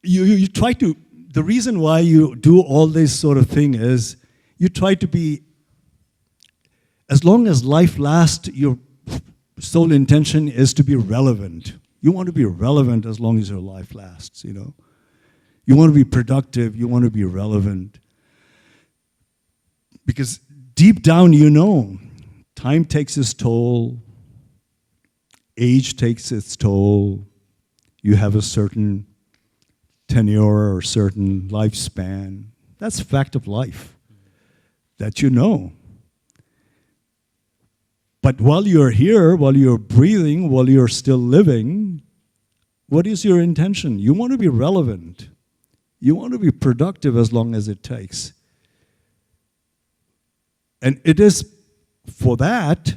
you try to, the reason why you do all this sort of thing is you try to be, as long as life lasts, your sole intention is to be relevant. You want to be relevant as long as your life lasts, you know. You want to be productive, you want to be relevant. Because deep down you know, time takes its toll, age takes its toll, you have a certain tenure or certain lifespan. That's a fact of life that you know. But while you're here, while you're breathing, while you're still living, what is your intention? You want to be relevant. You want to be productive as long as it takes. And it is for that,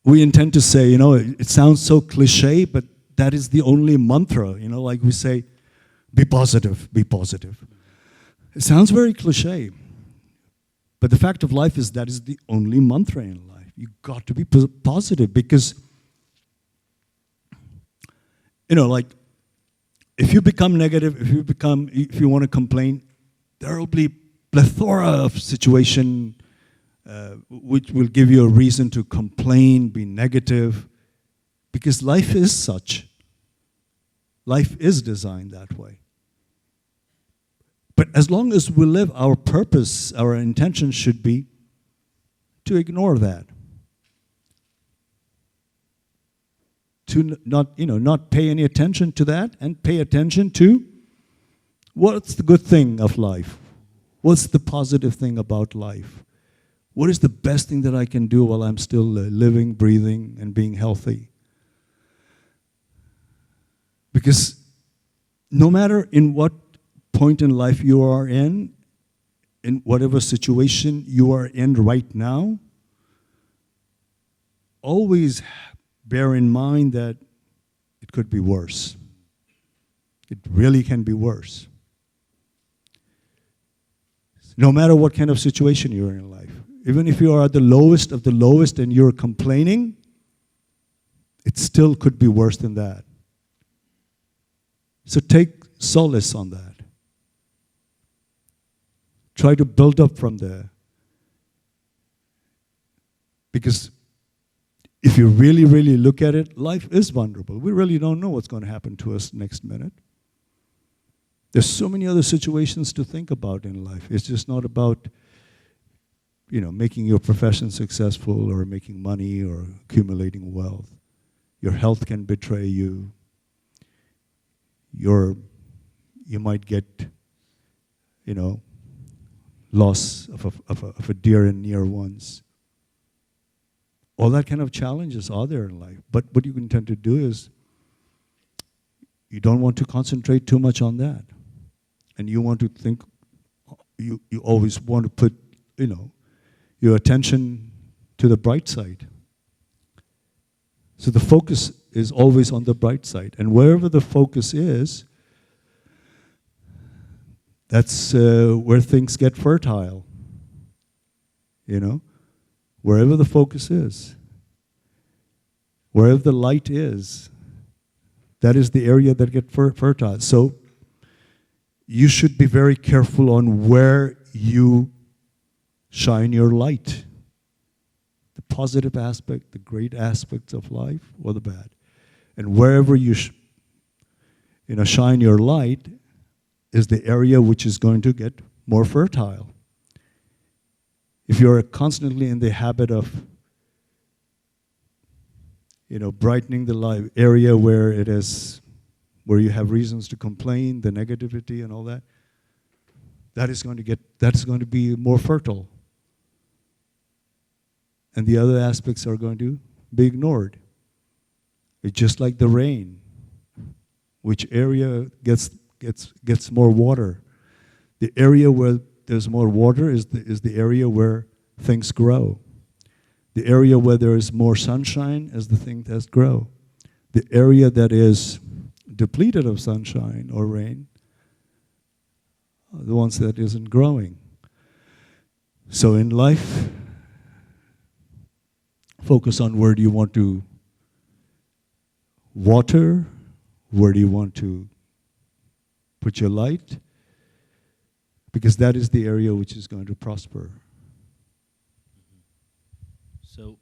we intend to say, it sounds so cliche, but that is the only mantra, like we say, be positive, be positive. It sounds very cliche. But the fact of life is that is the only mantra in life. You got to be positive because, like, if you become negative, if you want to complain, there will be plethora of situation which will give you a reason to complain, be negative, because life is such. Life is designed that way. But as long as we live, our purpose, our intention should be to ignore that. To not pay any attention to that and pay attention to what's the good thing of life? What's the positive thing about life? What is the best thing that I can do while I'm still living, breathing, and being healthy? Because no matter in what point in life you are in whatever situation you are in right now, always bear in mind that it could be worse. It really can be worse. No matter what kind of situation you're in life, even if you are at the lowest of the lowest and you're complaining, it still could be worse than that. So take solace on that. Try to build up from there. Because if you really, really look at it, life is vulnerable. We really don't know what's going to happen to us next minute. There's so many other situations to think about in life. It's just not about, making your profession successful or making money or accumulating wealth. Your health can betray you. You might get, loss of a dear and near ones. All that kind of challenges are there in life. But what you intend to do is you don't want to concentrate too much on that. And you want to think, you always want to put, your attention to the bright side. So the focus is always on the bright side. And wherever the focus is, that's where things get fertile. Wherever the focus is, wherever the light is, that is the area that gets fertile. So you should be very careful on where you shine your light. The positive aspect, the great aspects of life, or the bad. And wherever you shine your light is the area which is going to get more fertile. If you're constantly in the habit of, brightening the life area where you have reasons to complain, the negativity and all that, that's going to be more fertile. And the other aspects are going to be ignored. It's just like the rain. Which area gets more water? The area where there's more water is the area where things grow. The area where there is more sunshine is the thing that grow. The area that is depleted of sunshine or rain are the ones that isn't growing. So in life, focus on where do you want to water, where do you want to put your light, because that is the area which is going to prosper. So,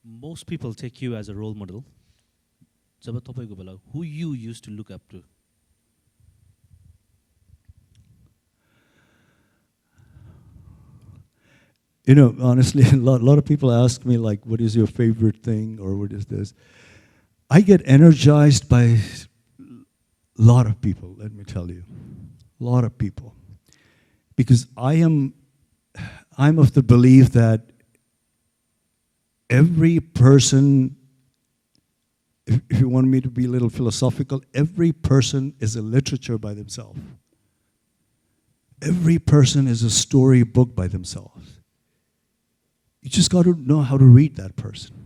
most people take you as a role model. जब तपाईको बेला, who you used to look up to? Honestly, a lot of people ask me, like, what is your favorite thing, or what is this? I get energized by a lot of people, let me tell you. A lot of people. Because I'm of the belief that every person, if you want me to be a little philosophical, every person is a literature by themselves. Every person is a storybook by themselves. You just got to know how to read that person.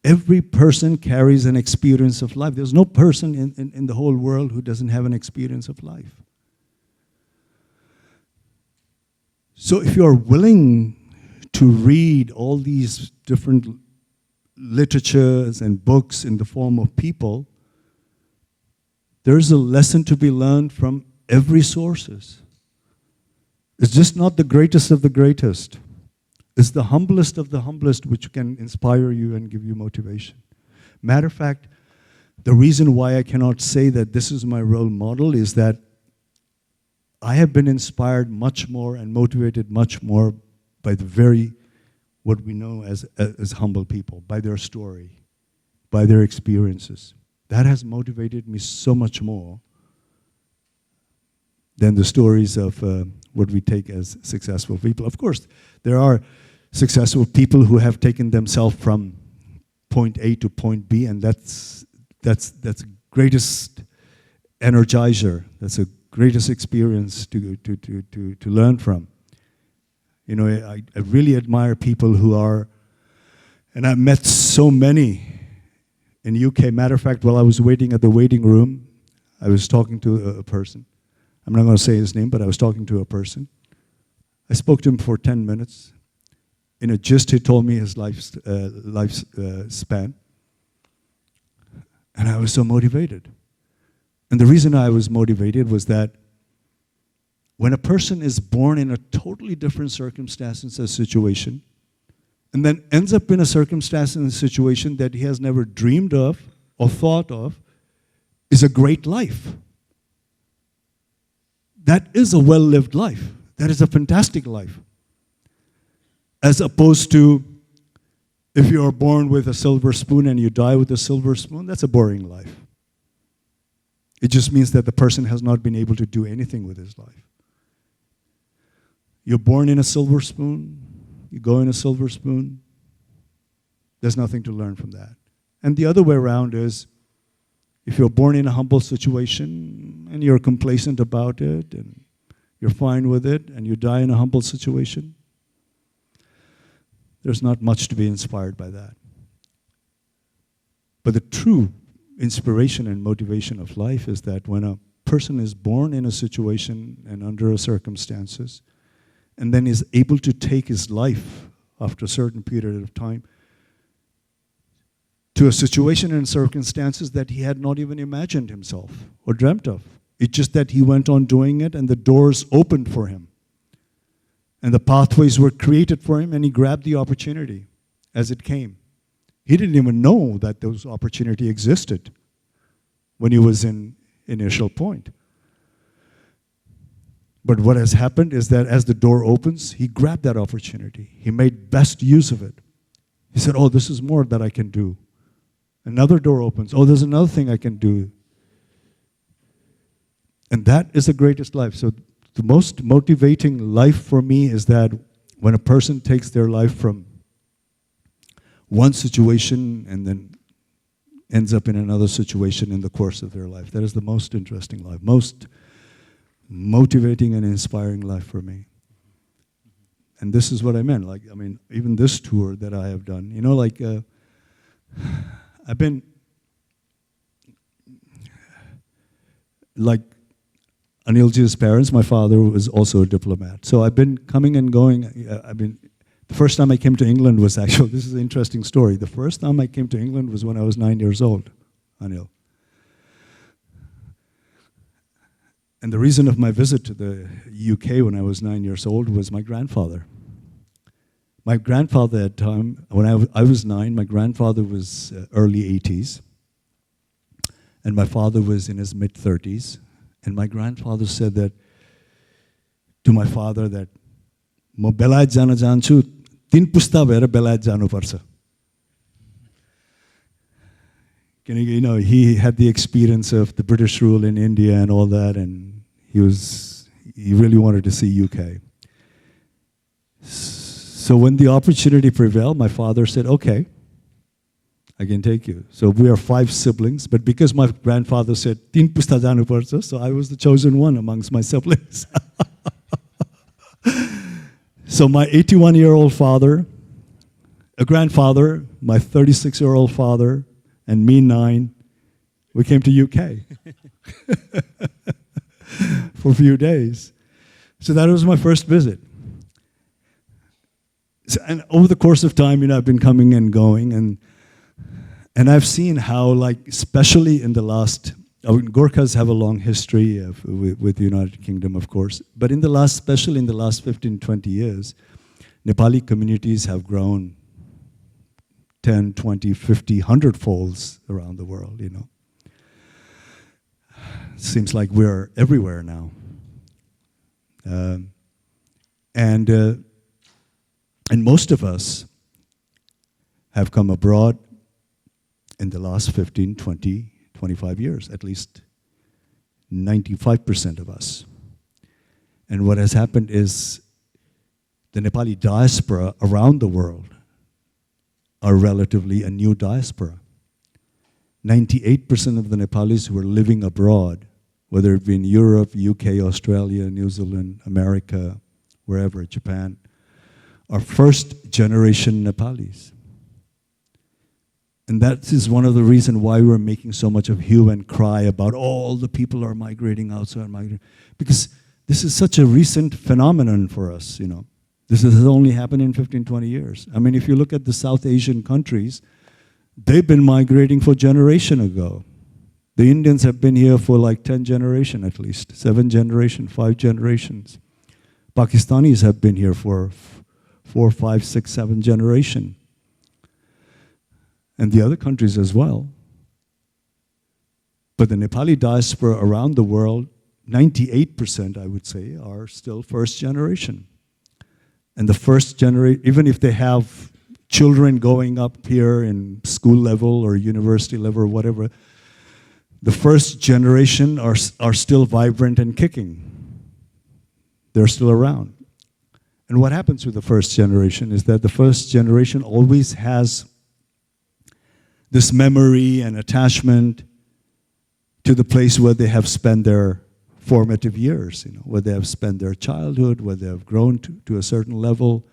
Every person carries an experience of life. There's no person in the whole world who doesn't have an experience of life. So if you're willing to read all these different literatures and books in the form of people, there's a lesson to be learned from every sources. It's just not the greatest of the greatest. It's the humblest of the humblest which can inspire you and give you motivation. Matter of fact, the reason why I cannot say that this is my role model is that I have been inspired much more and motivated much more by the very, what we know as humble people, by their story, by their experiences. That has motivated me so much more than the stories of what we take as successful people. Of course, there are successful people who have taken themselves from point A to point B, and that's the greatest energizer. That's the greatest experience to learn from. You know, I really admire people who are, and I've met so many in UK. Matter of fact, while I was waiting at the waiting room, I was talking to a person. I'm not going to say his name, but I was talking to a person. I spoke to him for 10 minutes. In a gist, he told me his lifespan. And I was so motivated. And the reason I was motivated was that when a person is born in a totally different circumstance and situation, and then ends up in a circumstance and a situation that he has never dreamed of or thought of, is a great life. That is a well-lived life. That is a fantastic life. As opposed to if you are born with a silver spoon and you die with a silver spoon, that's a boring life. It just means that the person has not been able to do anything with his life. You're born in a silver spoon, you go in a silver spoon, there's nothing to learn from that. And the other way around is, if you're born in a humble situation and you're complacent about it and you're fine with it and you die in a humble situation, there's not much to be inspired by that. But the true inspiration and motivation of life is that when a person is born in a situation and under circumstances, and then is able to take his life after a certain period of time to a situation and circumstances that he had not even imagined himself or dreamt of. It's just that he went on doing it and the doors opened for him. And the pathways were created for him and he grabbed the opportunity as it came. He didn't even know that those opportunity existed when he was in initial point. But what has happened is that as the door opens, he grabbed that opportunity. He made best use of it. He said, oh, this is more that I can do. Another door opens. Oh, there's another thing I can do. And that is the greatest life. So the most motivating life for me is that when a person takes their life from one situation and then ends up in another situation in the course of their life. That is the most interesting life, most motivating and inspiring life for me. And this is what I meant. Like, I mean, even this tour that I have done, you know, like, I've been, like, Anilji's parents, my father was also a diplomat. So I've been coming and going. The first time I came to England was actually, this is an interesting story. The first time I came to England was when I was 9 years old, Anil. And the reason of my visit to the UK when I was 9 years old was my grandfather. My grandfather at the time, when I was 9, my grandfather was early 80s. And my father was in his mid-30s. And my grandfather said that to my father that म बेलायत जान चाहन्छु 3 पुस्ता भएर बेलायत जानुपर्छ. You know, he had the experience of the British rule in India and all that, and he really wanted to see UK. So when the opportunity prevailed, my father said, okay, I can take you. So we are 5 siblings, but because my grandfather said, "Tin pusta janu parcha," so I was the chosen one amongst my siblings. So my 81-year-old father, a grandfather, my 36-year-old father, and me 9, we came to UK for a few days. So that was my first visit. So, and over the course of time, I've been coming and going, and I've seen how, like, especially in the last, Gorkhas have a long history with the United Kingdom, of course, but especially in the last 15, 20 years, Nepali communities have grown 10, 20, 50, 100 folds around the world, Seems like we're everywhere now. And most of us have come abroad in the last 15, 20, 25 years, at least 95% of us. And what has happened is the Nepali diaspora around the world are relatively a new diaspora. 98% of the Nepalis who are living abroad, whether it be in Europe, UK, Australia, New Zealand, America, wherever, Japan, are first-generation Nepalis. And that is one of the reasons why we're making so much of hue and cry about all the people are migrating outside, because this is such a recent phenomenon for us, This has only happened in 15, 20 years. I mean, if you look at the South Asian countries, they've been migrating for generation ago. The Indians have been here for like 10 generations at least, 7 generations, 5 generations. Pakistanis have been here for 4, 5, 6, 7 generations. And the other countries as well. But the Nepali diaspora around the world, 98%, I would say, are still first generation. And the first generation, even if they have children going up here in school level or university level or whatever, the first generation are still vibrant and kicking. They're still around. And what happens with the first generation is that the first generation always has this memory and attachment to the place where they have spent their formative years, where they have spent their childhood, where they have grown to a certain level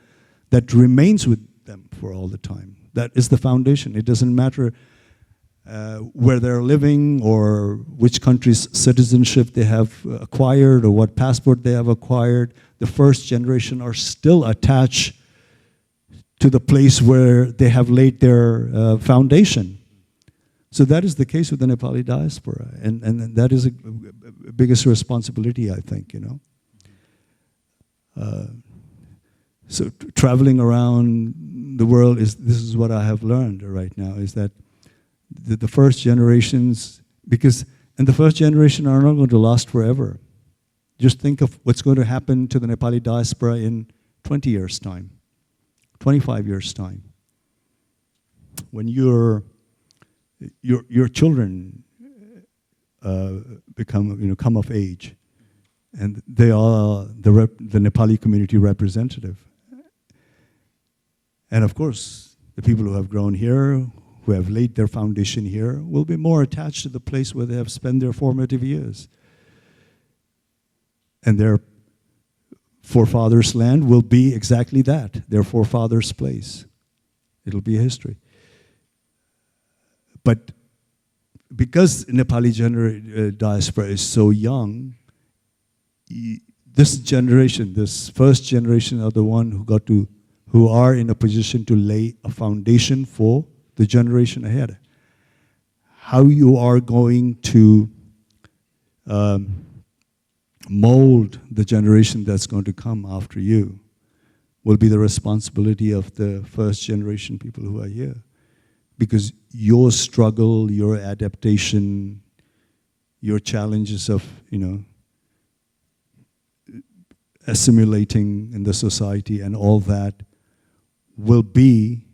that remains with them for all the time. That is the foundation. It doesn't matter where they're living or which country's citizenship they have acquired or what passport they have acquired. The first generation are still attached to the place where they have laid their foundation. So that is the case with the Nepali diaspora, and that is a biggest responsibility, I think, So traveling around the world, this is what I have learned right now, is that the first generations, and the first generation are not going to last forever. Just think of what's going to happen to the Nepali diaspora in 20 years' time, 25 years' time. When your children come of age, and they are the Nepali community representative. And of course, the people who have grown here, who have laid their foundation here, will be more attached to the place where they have spent their formative years. And their forefathers' land will be exactly that, their forefathers' place. It'll be a history. But because Nepali diaspora is so young, this generation, this first generation, are the one who are in a position to lay a foundation for the generation ahead. How you are going to mold the generation that's going to come after you will be the responsibility of the first generation people who are here. Because your struggle, your adaptation, your challenges of, assimilating in the society and all that will be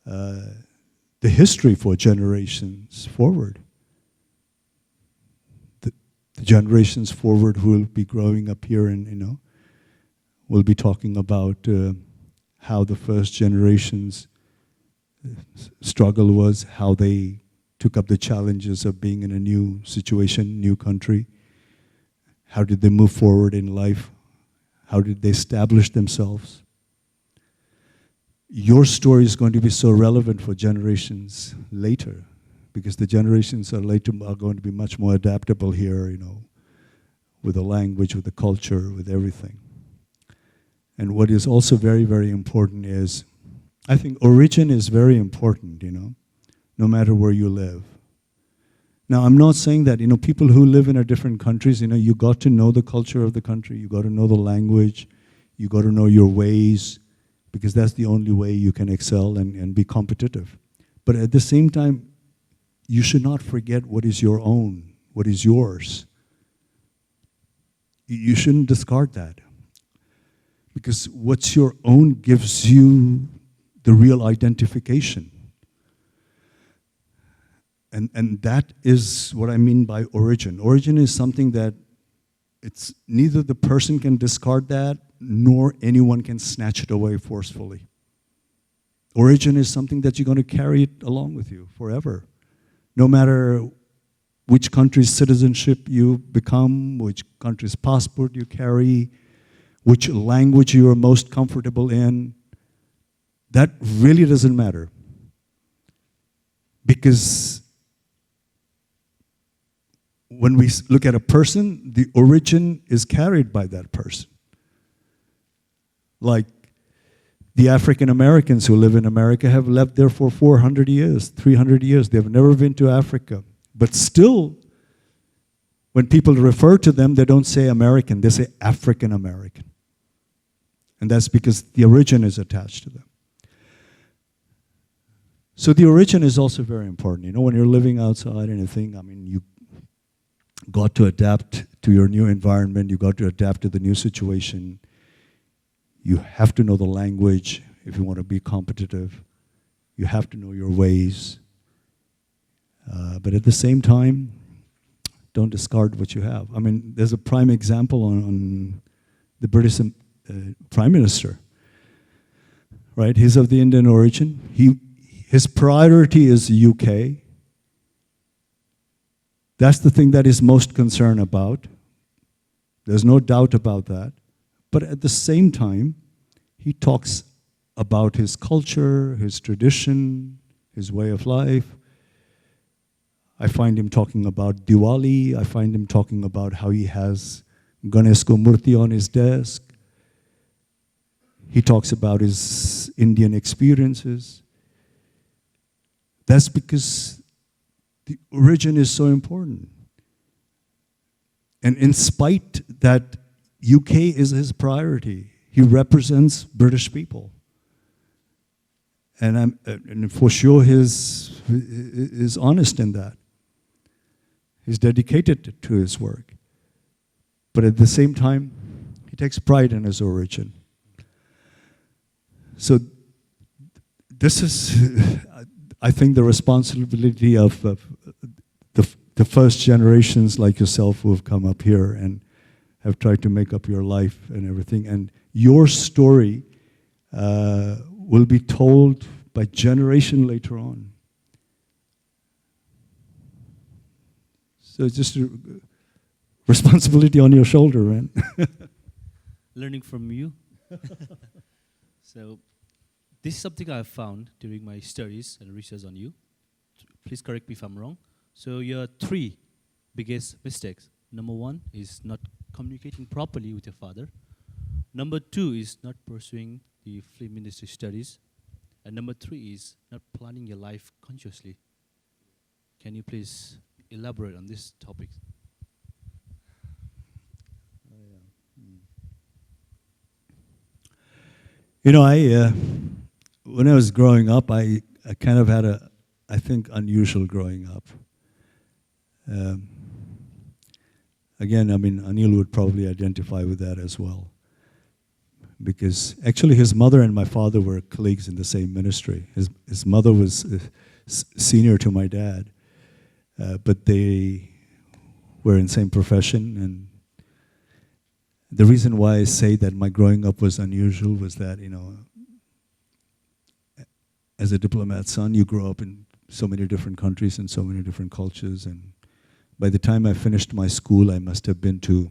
the history for generations forward. The generations forward who will be growing up here and, will be talking about how the first generation's struggle was, how they took up the challenges of being in a new situation, new country. How did they move forward in life? How did they establish themselves? Your story is going to be so relevant for generations later, because the generations are later are going to be much more adaptable here, you know, with the language, with the culture, with everything. And what is also very, very important is, I think origin is very important, you know, no matter where you live. Now, I'm not saying that, you know, people who live in different countries, you know, you got to know the culture of the country, you got to know the language, you got to know your ways, because that's the only way you can excel and be competitive. But at the same time, you should not forget what is your own, what is yours. You shouldn't discard that. Because what's your own gives you the real identification. And that is what I mean by origin. Origin is something that it's neither the person can discard that, nor anyone can snatch it away forcefully. Origin is something that you're going to carry it along with you forever. No matter which country's citizenship you become, which country's passport you carry, which language you are most comfortable in, that really doesn't matter. Because when we look at a person, the origin is carried by that person. Like the African Americans who live in America have lived there for 400 years, 300 years. They've never been to Africa. But still, when people refer to them, they don't say American, they say African American. And that's because the origin is attached to them. So the origin is also very important. You know, when you're living outside and you think, I mean, you got to adapt to your new environment, you got to adapt to the new situation. You have to know the language if you want to be competitive. You have to know your ways. But at the same time, don't discard what you have. I mean, there's a prime example on the British Prime Minister, right? He's of the Indian origin. His priority is the UK. That's the thing that he's most concerned about. There's no doubt about that. But at the same time, he talks about his culture, his tradition, his way of life. I find him talking about Diwali. I find him talking about how he has Ganesh Murti on his desk. He talks about his Indian experiences. That's because the origin is so important. And in spite that UK is his priority, he represents British people. And for sure he's honest in that. He's dedicated to his work. But at the same time, he takes pride in his origin. So this is, I think, the responsibility of the first generations like yourself who have come up here and have tried to make up your life and everything. And your story will be told by generation later on. So it's just a responsibility on your shoulder, man. Learning from you. So this is something I've found during my studies and research on you. Please correct me if I'm wrong. So your 3 biggest mistakes. Number 1 is not communicating properly with your father. Number 2 is not pursuing the film industry studies. And number 3 is not planning your life consciously. Can you please elaborate on this topic? You know, when I was growing up, I kind of had I think, unusual growing up. Again, I mean, Anil would probably identify with that as well. Because actually his mother and my father were colleagues in the same ministry. His mother was senior to my dad, but they were in the same profession. And the reason why I say that my growing up was unusual was that, you know, as a diplomat's son, you grow up in so many different countries and so many different cultures. And by the time I finished my school, I must have been to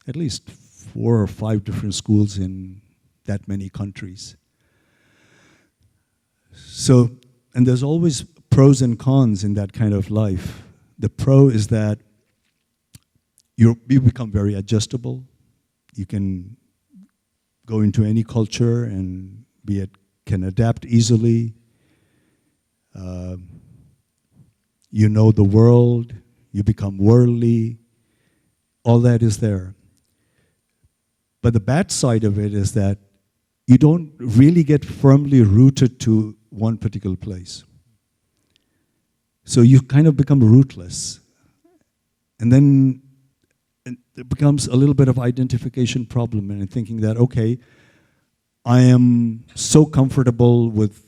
at least 4 or 5 different schools in that many countries. So, and there's always pros and cons in that kind of life. The pro is that you become very adjustable. You can go into any culture and can adapt easily. You know the world, you become worldly, all that is there. But the bad side of it is that you don't really get firmly rooted to one particular place. So you kind of become rootless. And then it becomes a little bit of identification problem and thinking that, okay, I am so comfortable with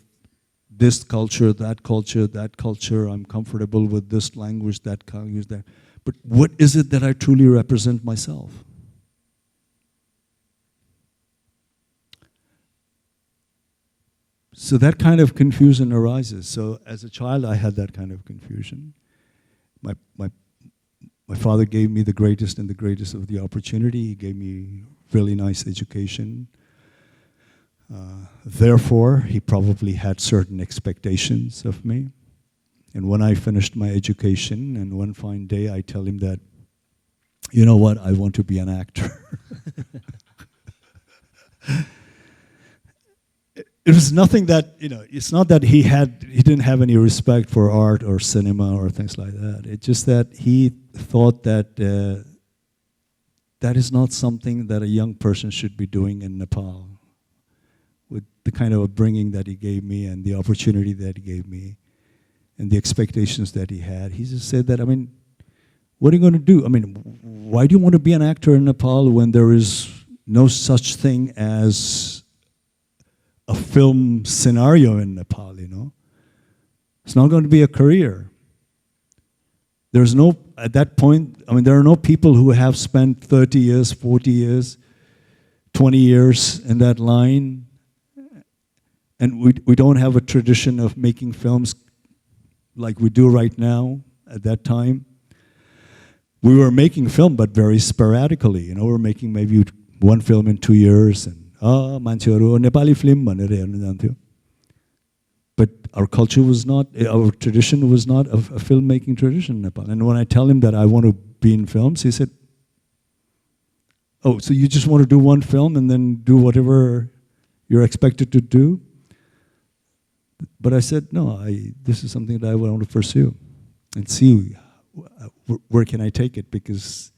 this culture, that culture, that culture. I'm comfortable with this language, that language, that. But what is it that I truly represent myself? So that kind of confusion arises. So as a child, I had that kind of confusion. My father gave me the greatest and the greatest of the opportunity. He gave me really nice education. Therefore, he probably had certain expectations of me. And when I finished my education, and one fine day I tell him that, you know what, I want to be an actor. It was nothing that, it's not that he didn't have any respect for art or cinema or things like that. It's just that he thought that that is not something that a young person should be doing in Nepal. With the kind of upbringing that he gave me and the opportunity that he gave me and the expectations that he had, he just said that, what are you going to do? Why do you want to be an actor in Nepal when there is no such thing as a film scenario in Nepal, It's not going to be a career. There's no, at that point, there are no people who have spent 30 years, 40 years, 20 years in that line. And we don't have a tradition of making films like we do right now at that time. We were making film, but very sporadically. We're making maybe one film in 2 years. And मान्छेहरु Nepali film भनेर हेर्न जान्थ्यो. But our culture was not, our tradition was not a filmmaking tradition in Nepal. And when I tell him that I want to be in films, he said, oh, so you just want to do one film and then do whatever you're expected to do? But I said, no, this is something that I want to pursue and see where can I take it, because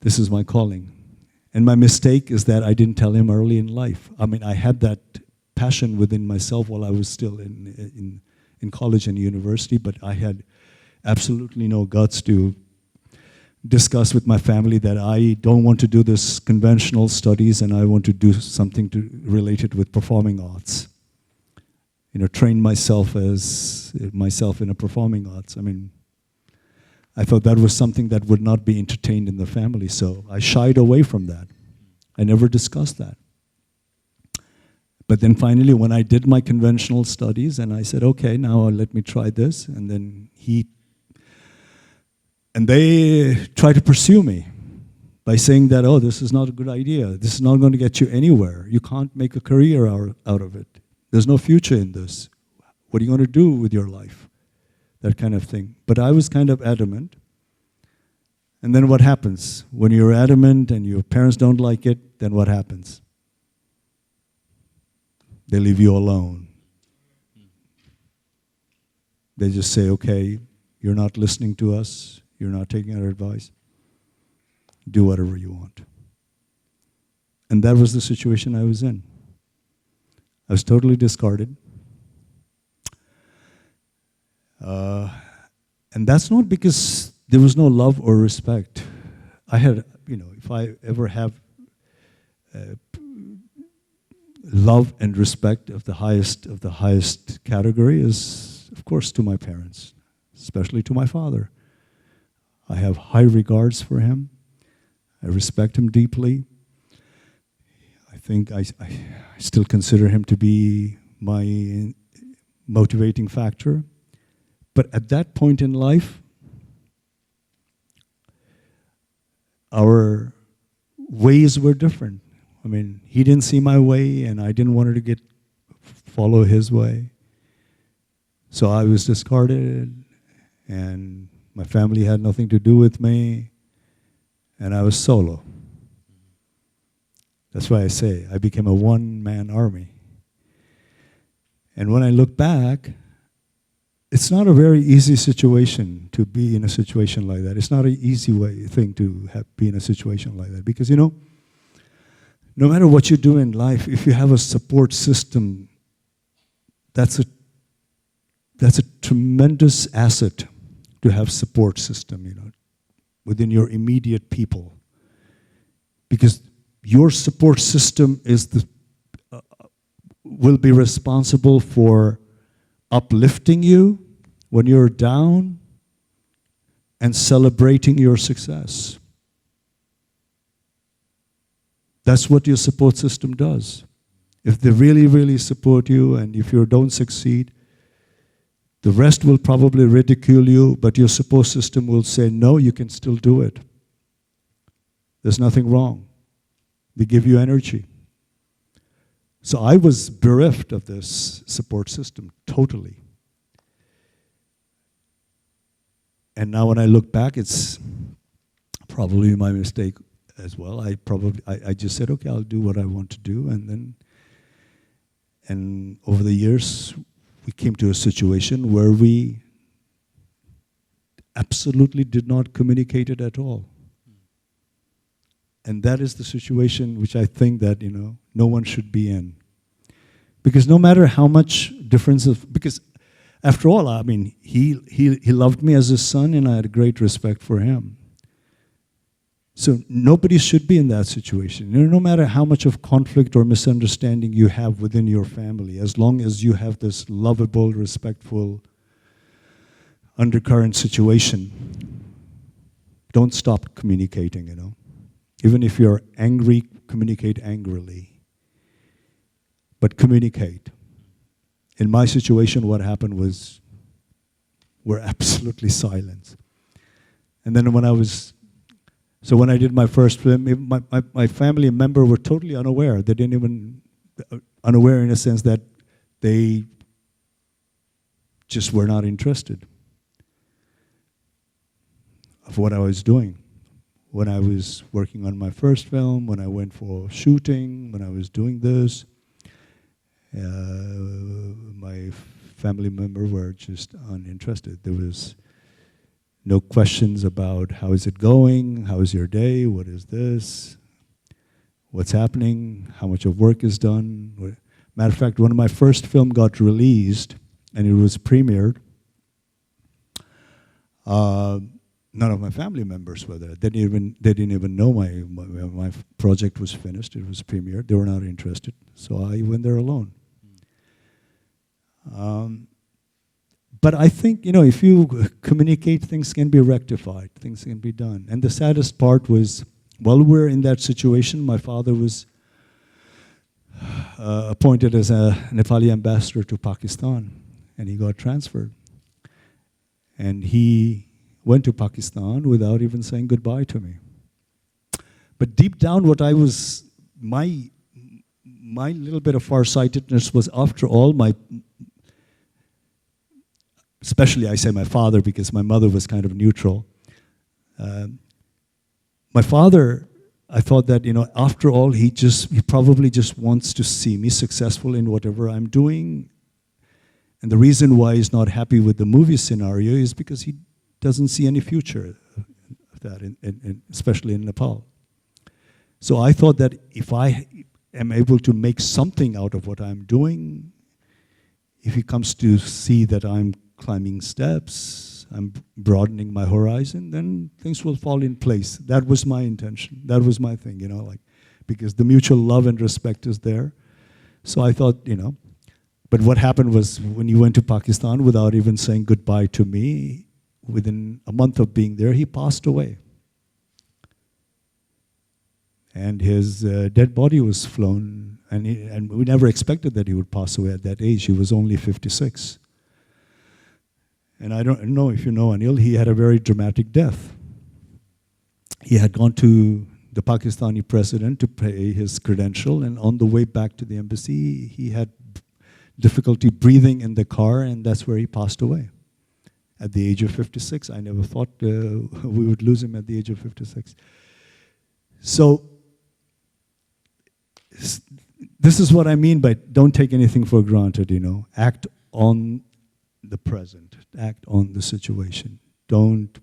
this is my calling. And my mistake is that I didn't tell him early in life. I had that passion within myself while I was still in college and university, but I had absolutely no guts to discuss with my family that I don't want to do this conventional studies and I want to do something related with performing arts. Train myself in a performing arts. I thought that was something that would not be entertained in the family, so I shied away from that. I never discussed that. But then finally, when I did my conventional studies, and I said, okay, now let me try this, and then they tried to pursue me by saying that, oh, this is not a good idea. This is not going to get you anywhere. You can't make a career out of it. There's no future in this. What are you going to do with your life? That kind of thing. But I was kind of adamant. And then what happens? When you're adamant and your parents don't like it, then what happens? They leave you alone. They just say, okay, you're not listening to us. You're not taking our advice. Do whatever you want. And that was the situation I was in. I was totally discarded. And that's not because there was no love or respect. I had, if I ever have love and respect of the highest category is, of course, to my parents, especially to my father. I have high regards for him. I respect him deeply. I think I still consider him to be my motivating factor. But at that point in life, our ways were different. I mean, he didn't see my way, and I didn't want to follow his way. So I was discarded, and my family had nothing to do with me, and I was solo. That's why I say I became a one-man army. And when I look back, it's not a very easy situation to be in a situation like that. It's not an easy thing to be in a situation like that. Because, you know, no matter what you do in life, if you have a support system, that's a tremendous asset to have support system, you know, within your immediate people. Because your support system will be responsible for uplifting you when you're down and celebrating your success. That's what your support system does. If they really, really support you, and if you don't succeed, the rest will probably ridicule you, but your support system will say, no, you can still do it. There's nothing wrong. They give you energy. So I was bereft of this support system, totally. And now when I look back, it's probably my mistake as well. I just said, okay, I'll do what I want to do. And over the years, we came to a situation where we absolutely did not communicate it at all. And that is the situation which I think that, you know, no one should be in. Because no matter how much difference because after all, I mean, he loved me as his son, and I had a great respect for him. So nobody should be in that situation. You know, no matter how much of conflict or misunderstanding you have within your family, as long as you have this lovable, respectful undercurrent situation, don't stop communicating, you know. Even if you're angry, communicate angrily. But communicate. In my situation, what happened was we're absolutely silent. And then when I did my first film, my family member were totally unaware. They didn't even, unaware in a sense that they just were not interested of what I was doing. When I was working on my first film, when I went for shooting, when I was doing this, my family members were just uninterested. There was no questions about how is it going, how is your day, what is this, what's happening, how much of work is done. Matter of fact, when my first film got released and it was premiered, none of my family members were there. They didn't even know my project was finished. It was premiered. They were not interested. So I went there alone. But I think, you know, if you communicate, things can be rectified. Things can be done. And the saddest part was, while we're in that situation, my father was appointed as a Nepali ambassador to Pakistan, and he got transferred. And he went to Pakistan without even saying goodbye to me. But deep down, what I was, my little bit of farsightedness was, after all, especially I say my father because my mother was kind of neutral. My father, I thought that, you know, after all, he probably just wants to see me successful in whatever I'm doing. And the reason why he's not happy with the movie scenario is because he doesn't see any future of that, especially in Nepal. So I thought that if I am able to make something out of what I'm doing, if he comes to see that I'm climbing steps, I'm broadening my horizon, then things will fall in place. That was my intention. That was my thing, you know, like, because the mutual love and respect is there. So I thought, you know, but what happened was, when he went to Pakistan without even saying goodbye to me, within a month of being there, he passed away. and his dead body was flown, and we never expected that he would pass away at that age. He was only 56. And I don't know if you know Anil, he had a very dramatic death. He had gone to the Pakistani president to pay his credential, and on the way back to the embassy, he had difficulty breathing in the car, and that's where he passed away at the age of 56. I never thought we would lose him at the age of 56. So this is what I mean by don't take anything for granted, you know. Act on the present, act on the situation. Don't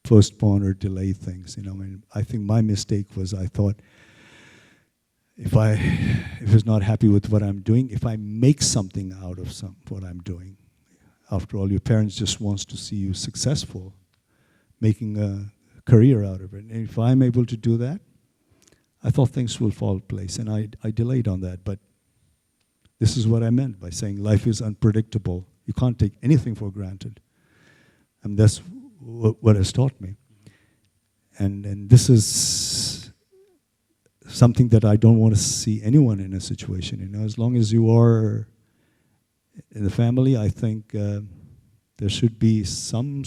postpone or delay things, you know. I mean, I think my mistake was I thought if it's not happy with what I'm doing, if I make something out of what I'm doing, after all, your parents just wants to see you successful, making a career out of it. And if I'm able to do that, I thought things will fall in place, and I delayed on that. But this is what I meant by saying life is unpredictable. You can't take anything for granted. And that's what has taught me. And this is something that I don't want to see anyone in a situation. You know, as long as you are in the family, I think there should be some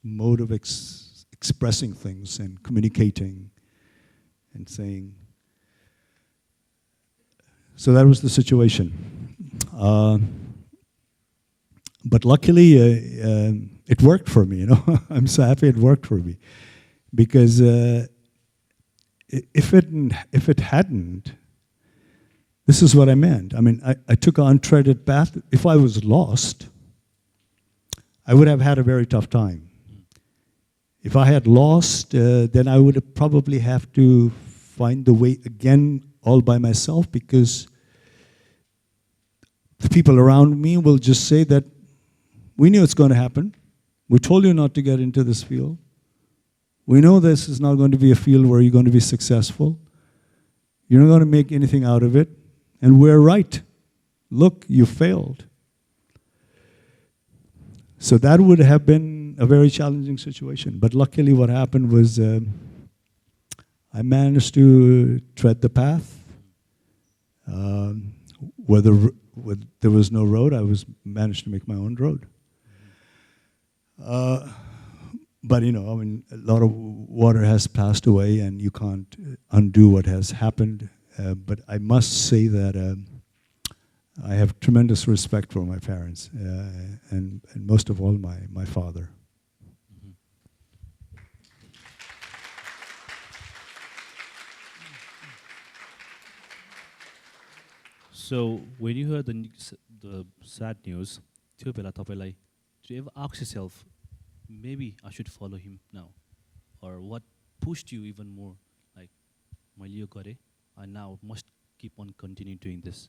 mode of expressing things and communicating and saying. So that was the situation. But luckily, it worked for me, you know. I'm so happy it worked for me. Because if it hadn't, this is what I meant. I mean, I took an untreaded path. If I was lost, I would have had a very tough time. If I had lost, then I would have probably have to find the way again all by myself, because the people around me will just say that we knew it's going to happen. We told you not to get into this field. We know this is not going to be a field where you're going to be successful. You're not going to make anything out of it. And we're right. Look, you failed. So that would have been a very challenging situation. But luckily what happened was I managed to tread the path. Where there was no road, I managed to make my own road. But you know, I mean, a lot of water has passed away, and you can't undo what has happened. But I must say that I have tremendous respect for my parents, and most of all, my father. So when you heard the sad news, त्यो बेला तपाईलाई, did you ever ask yourself, maybe I should follow him now? Or what pushed you even more? Like, मैले यो गरेँ, I now must keep on continuing doing this.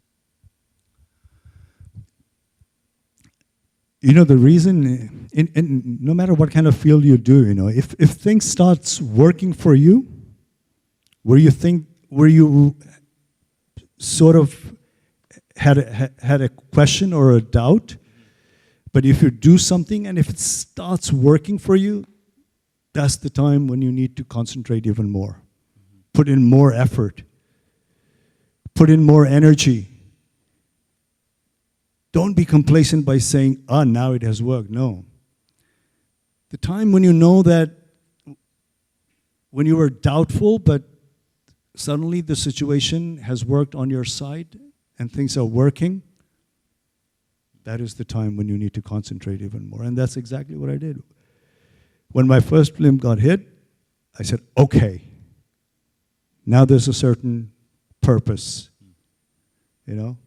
You know, the reason, in no matter what kind of field you do, you know, if things starts working for you, where you sort of had a question or a doubt, but if you do something and if it starts working for you, that's the time when you need to concentrate even more. Put in more effort. Put in more energy. Don't be complacent by saying, now it has worked. No. The time when you know that, when you were doubtful, but suddenly the situation has worked on your side and things are working, that is the time when you need to concentrate even more. And that's exactly what I did. When my first film got hit, I said, okay, now there's a certain purpose, you know?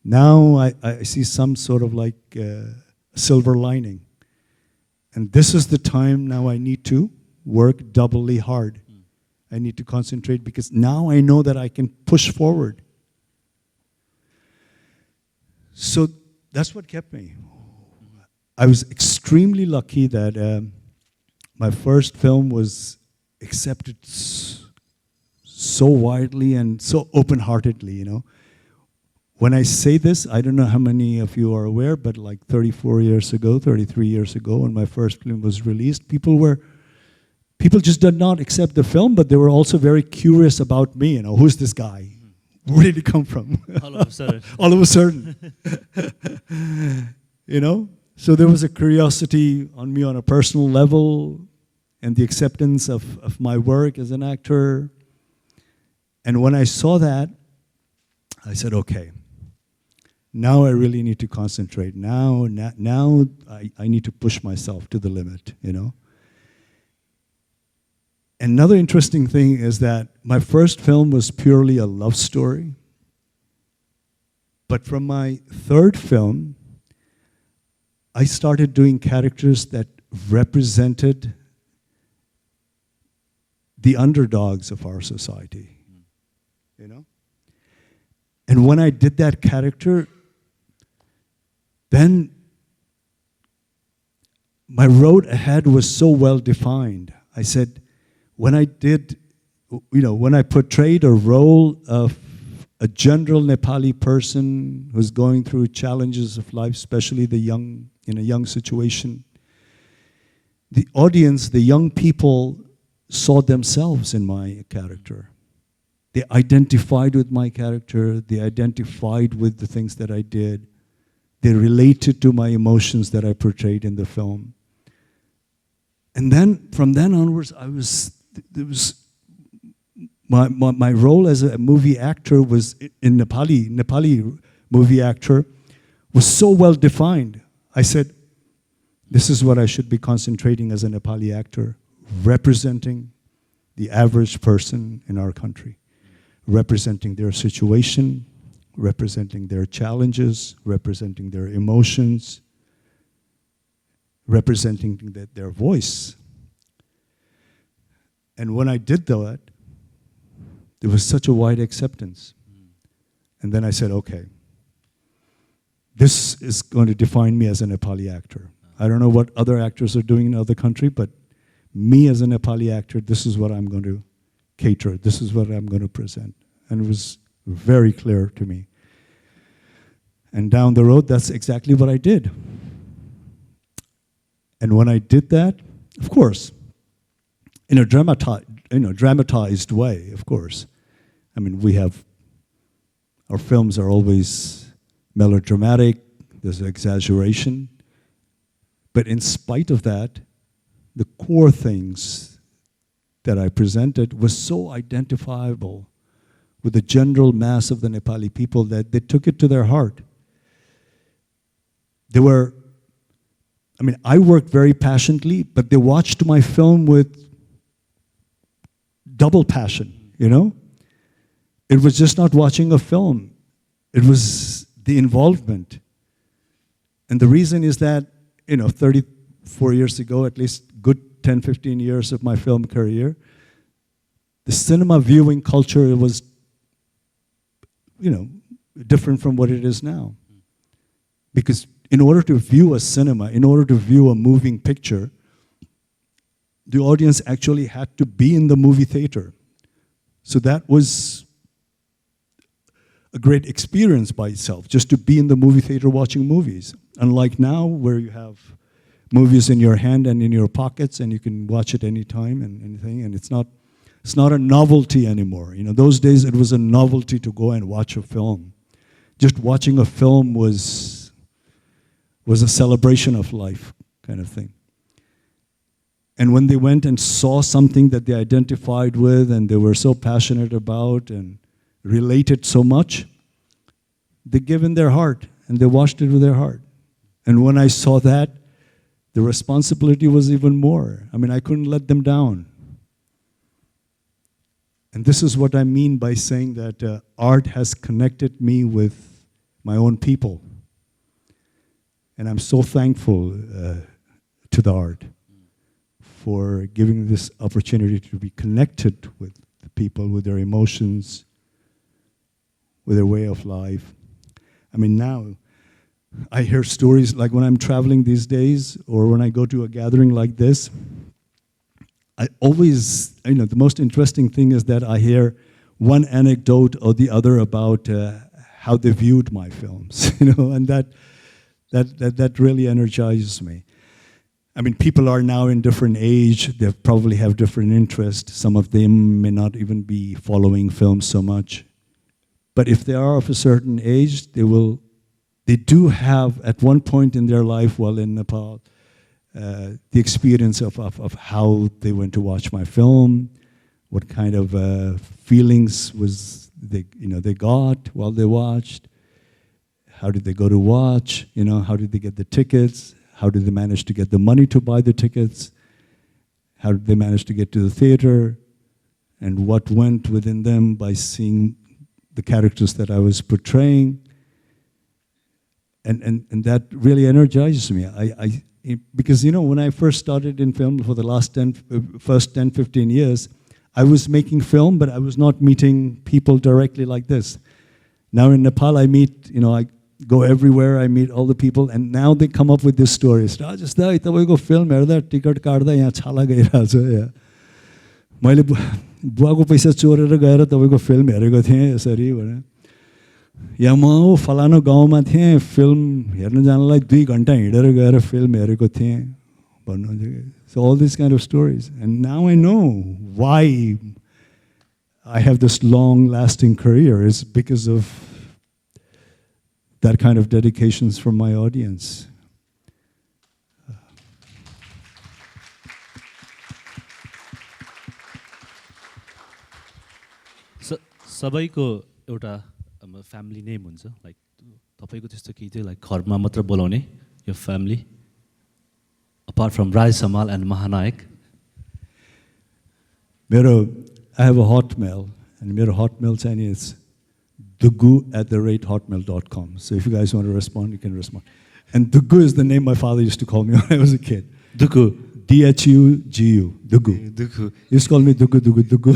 Now I see some sort of like silver lining. And this is the time now I need to work doubly hard. I need to concentrate because now I know that I can push forward. So that's what kept me. I was extremely lucky that my first film was accepted so widely and so open-heartedly, you know. When I say this, I don't know how many of you are aware, but like 34 years ago, 33 years ago, when my first film was released, people people just did not accept the film, but they were also very curious about me. You know, who's this guy? Where did he come from? All of a sudden. All of a sudden. You know? So there was a curiosity on me on a personal level and the acceptance of my work as an actor. And when I saw that, I said, okay, now I really need to concentrate. Now I need to push myself to the limit, you know? Another interesting thing is that my first film was purely a love story. But from my third film, I started doing characters that represented the underdogs of our society, you know? And when I did that character, then my road ahead was so well defined. I said, when I portrayed a role of a general Nepali person who's going through challenges of life, especially in a young situation, the audience, the young people, saw themselves in my character. They identified with my character. They identified with the things that I did. They related to my emotions that I portrayed in the film. And then, from then onwards, my role as a movie actor was in Nepali movie actor was so well defined. I said, this is what I should be concentrating as a Nepali actor, representing the average person in our country, representing their situation, representing their challenges, representing their emotions, representing their voice. And when I did that, there was such a wide acceptance. And then I said, okay, this is going to define me as a Nepali actor. I don't know what other actors are doing in other country, but me as a Nepali actor, this is what I'm going to cater. This is what I'm going to present. And it was very clear to me. And down the road, that's exactly what I did. And when I did that, of course, in a dramatized way, of course. I mean, our films are always melodramatic, there's exaggeration. But in spite of that, the core things that I presented was so identifiable with the general mass of the Nepali people that they took it to their heart. I worked very passionately, but they watched my film with double passion, you know? It was just not watching a film. It was the involvement. And the reason is that, 34 years ago, at least good 10, 15 years of my film career, the cinema viewing culture was, different from what it is now. Because in order to view a cinema, in order to view a moving picture, the audience actually had to be in the movie theater. So that was a great experience by itself, just to be in the movie theater watching movies. Unlike now, where you have movies in your hand and in your pockets, and you can watch it anytime and anything, and it's not a novelty anymore. Those days it was a novelty to go and watch a film. Just watching a film was a celebration of life kind of thing. And when they went and saw something that they identified with and they were so passionate about and related so much, they gave in their heart and they watched it with their heart. And when I saw that, the responsibility was even more. I couldn't let them down. And this is what I mean by saying that art has connected me with my own people. And I'm so thankful to the art for giving this opportunity to be connected with the people, with their emotions, with their way of life. Now I hear stories like when I'm traveling these days or when I go to a gathering like this, I always, the most interesting thing is that I hear one anecdote or the other about how they viewed my films, and that really energizes me. I mean, people are now in different age. They probably have different interests. Some of them may not even be following films so much. But if they are of a certain age, they do have, at one point in their life while in Nepal, the experience of how they went to watch my film, what kind of feelings they got while they watched, how did they go to watch, how did they get the tickets, how did they manage to get the money to buy the tickets, how did they manage to get to the theater, and what went within them by seeing the characters that I was portraying. And that really energizes me. Because when I first started in film for the first 10, 15 years, I was making film, but I was not meeting people directly like this. Now in Nepal, I meet, I go everywhere, I meet all the people, and now they come up with this story. Rajesh da, तपाईको film हेर्दा ticket काट्दा यहाँ छाला गइरहेको छ यहाँ मैले बुवाको पैसा चोरेर गएर तपाईको फिल्म हेरेको थिएँ यसरी भने यहाँ म फलानो गाउँमा थिएँ फिल्म हेर्न जानलाई 2 घण्टा हिँडेर गएर फिल्म हेरेको थिएँ भन्नुहुन्छ. So all these kind of stories, and now I know why I have this long-lasting career is because of that kind of dedications from my audience. सबैको एउटा फ्यामिली नेम हुन्छ लाइक तपाईको त्यस्तो केही थियो लाइक घरमा मात्र बोलाउने यो family apart from Rajesh Hamal and Mahanayak? I have a hotmail, and my hotmail channel is dugu@hotmail.com. So if you guys want to respond, you can respond. And Dugu is the name my father used to call me when I was a kid. Dugu. Dhugu. Dugu. Dugu. He used to call me Dugu, Dugu, Dugu.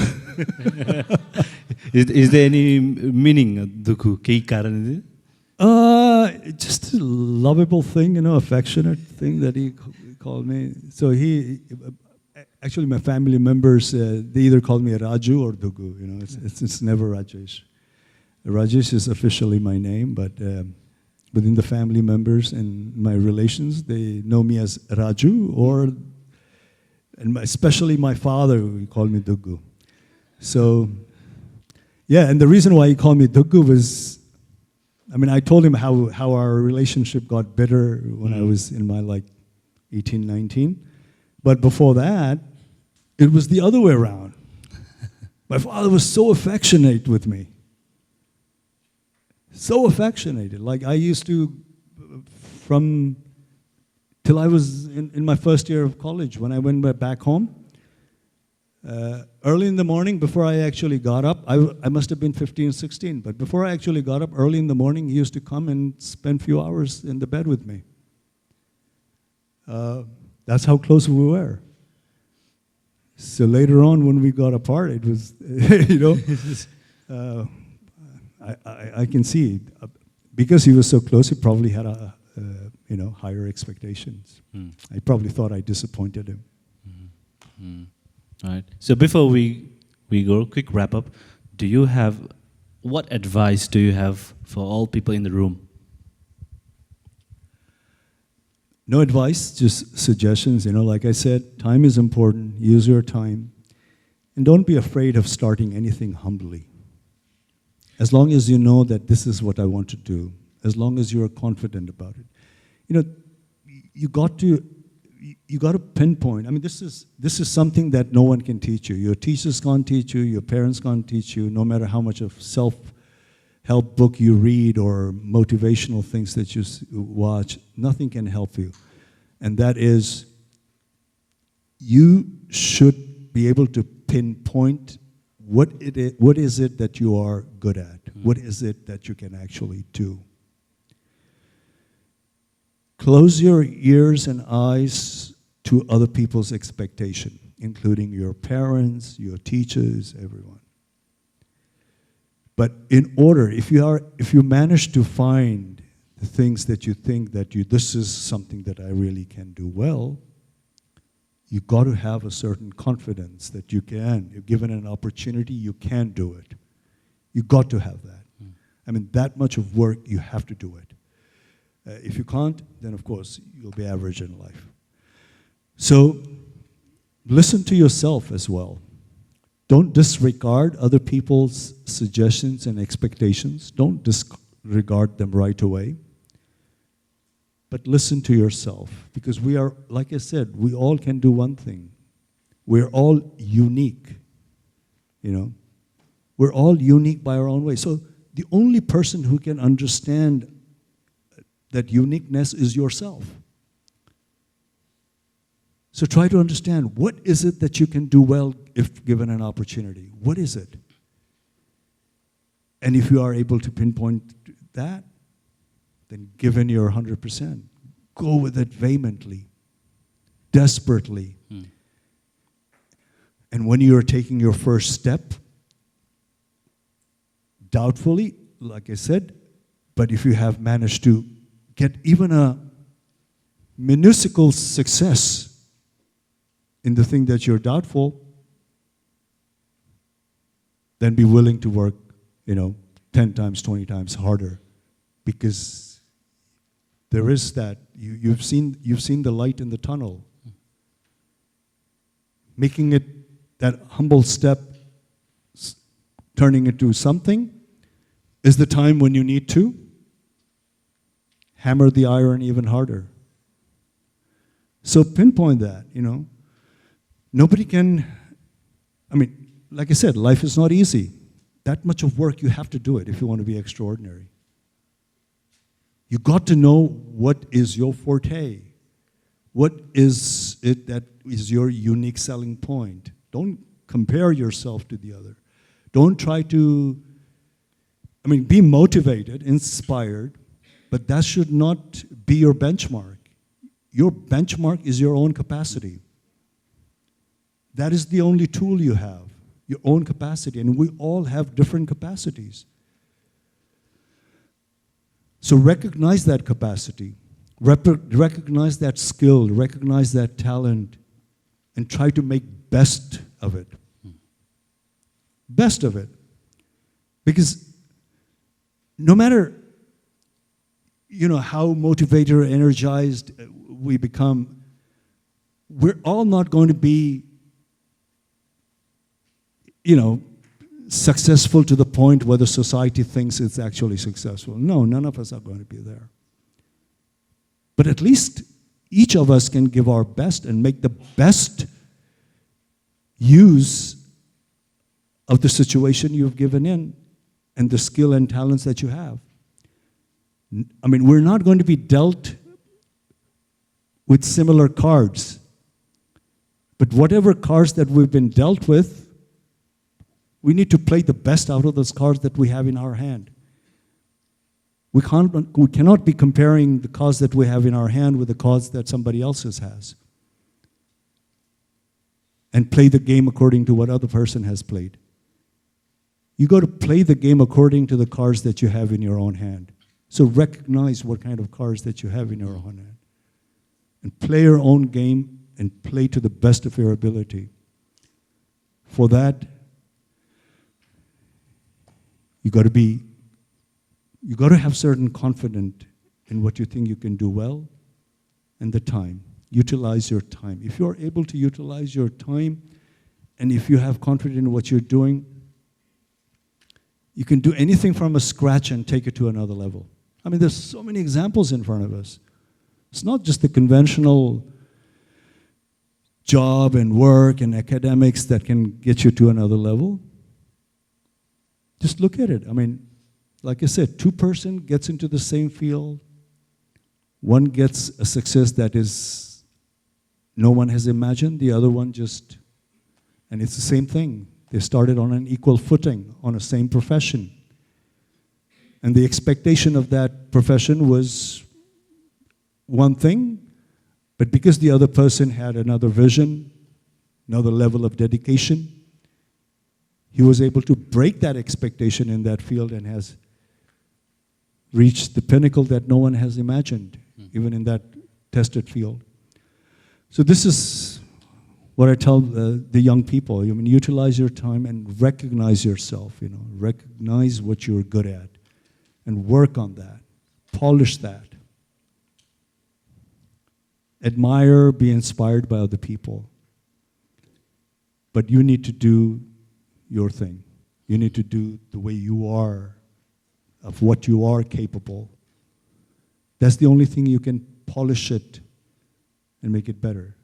Is there any meaning, Dugu? Kei karan? Just a lovable thing, affectionate thing that he called me. So actually my family members, they either call me Raju or Dugu, it's never Rajesh. Rajesh is officially my name, but within the family members and my relations, they know me as Raju, and especially my father, who called me Dugu. So, yeah, and the reason why he called me Dugu was, I told him how our relationship got better when I was in my 18, 19. But before that, it was the other way around. My father was so affectionate with me. So affectionate. Like I used to, till I was in my first year of college, when I went back home, early in the morning, before I actually got up, I must have been 15, 16, but before I actually got up early in the morning, he used to come and spend a few hours in the bed with me. That's how close we were. So later on, when we got apart, it was, I can see, because he was so close, he probably had higher expectations. I probably thought I disappointed him. All right. So before we go, quick wrap up. What advice do you have for all people in the room? No advice, just suggestions. Like I said, time is important. Use your time. And don't be afraid of starting anything humbly. As long as you know that this is what I want to do, as long as you're confident about it. You got to pinpoint. This is something that no one can teach you. Your teachers can't teach you, your parents can't teach you, no matter how much of self-help book you read or motivational things that you watch, nothing can help you. And that is, you should be able to pinpoint what is it that you are good at? What is it that you can actually do? Close your ears and eyes to other people's expectation, including your parents, your teachers, everyone. But if you manage to find the things that you think that this is something that I really can do well, you got to have a certain confidence that you can. You're given an opportunity, you can do it. You got to have that. That much of work, you have to do it. If you can't, then of course, you'll be average in life. So listen to yourself as well. Don't disregard other people's suggestions and expectations. Don't disregard them right away. But listen to yourself, because we are, like I said, we all can do one thing. We're all unique, you know. We're all unique by our own way. So the only person who can understand that uniqueness is yourself. So try to understand, what is it that you can do well if given an opportunity? What is it? And if you are able to pinpoint that, then give in your 100%. Go with it vehemently, desperately. And when you are taking your first step, doubtfully, like I said, but if you have managed to get even a minuscule success in the thing that you're doubtful, then be willing to work, 10 times, 20 times harder, because there is that. You've seen the light in the tunnel. Making it that humble step, turning it to something, is the time when you need to hammer the iron even harder. So pinpoint that, Nobody can, like I said, life is not easy. That much of work, you have to do it if you want to be extraordinary. You got to know what is your forte. What is it that is your unique selling point? Don't compare yourself to the other. Don't try to, be motivated, inspired, but that should not be your benchmark. Your benchmark is your own capacity. That is the only tool you have, your own capacity, and we all have different capacities. So recognize that capacity, recognize that skill, recognize that talent, and try to make best of it. Best of it. Because no matter, how motivated or energized we become, we're all not going to be, successful to the point where the society thinks it's actually successful. No, none of us are going to be there. But at least each of us can give our best and make the best use of the situation you've given in and the skill and talents that you have. We're not going to be dealt with similar cards. But whatever cards that we've been dealt with, we need to play the best out of those cards that we have in our hand. We cannot be comparing the cards that we have in our hand with the cards that somebody else's has. And play the game according to what other person has played. You got to play the game according to the cards that you have in your own hand. So recognize what kind of cards that you have in your own hand. And play your own game and play to the best of your ability. For that, you got to have certain confidence in what you think you can do well, and the time. Utilize your time. If you're able to utilize your time, and if you have confidence in what you're doing, you can do anything from a scratch and take it to another level. There's so many examples in front of us. It's not just the conventional job and work and academics that can get you to another level. Just look at it. Like I said, two-person gets into the same field. One gets a success that is no one has imagined. The other one and it's the same thing. They started on an equal footing, on a same profession. And the expectation of that profession was one thing, but because the other person had another vision, another level of dedication, he was able to break that expectation in that field and has reached the pinnacle that no one has imagined, even in that tested field. So this is what I tell the young people. Utilize your time and recognize yourself. Recognize what you're good at and work on that. Polish that. admire, be inspired by other people. But you need to do your thing. You need to do the way you are, of what you are capable. That's the only thing you can polish it and make it better.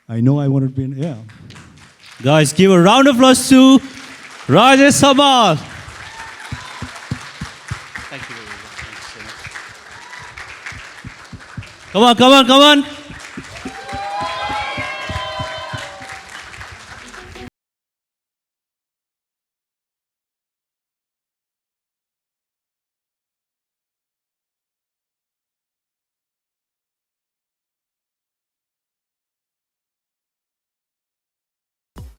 I know I want to be in, yeah. Guys, give a round of applause to Rajesh Hamal. Thank you very much. Thank you so much. Come on, come on, come on.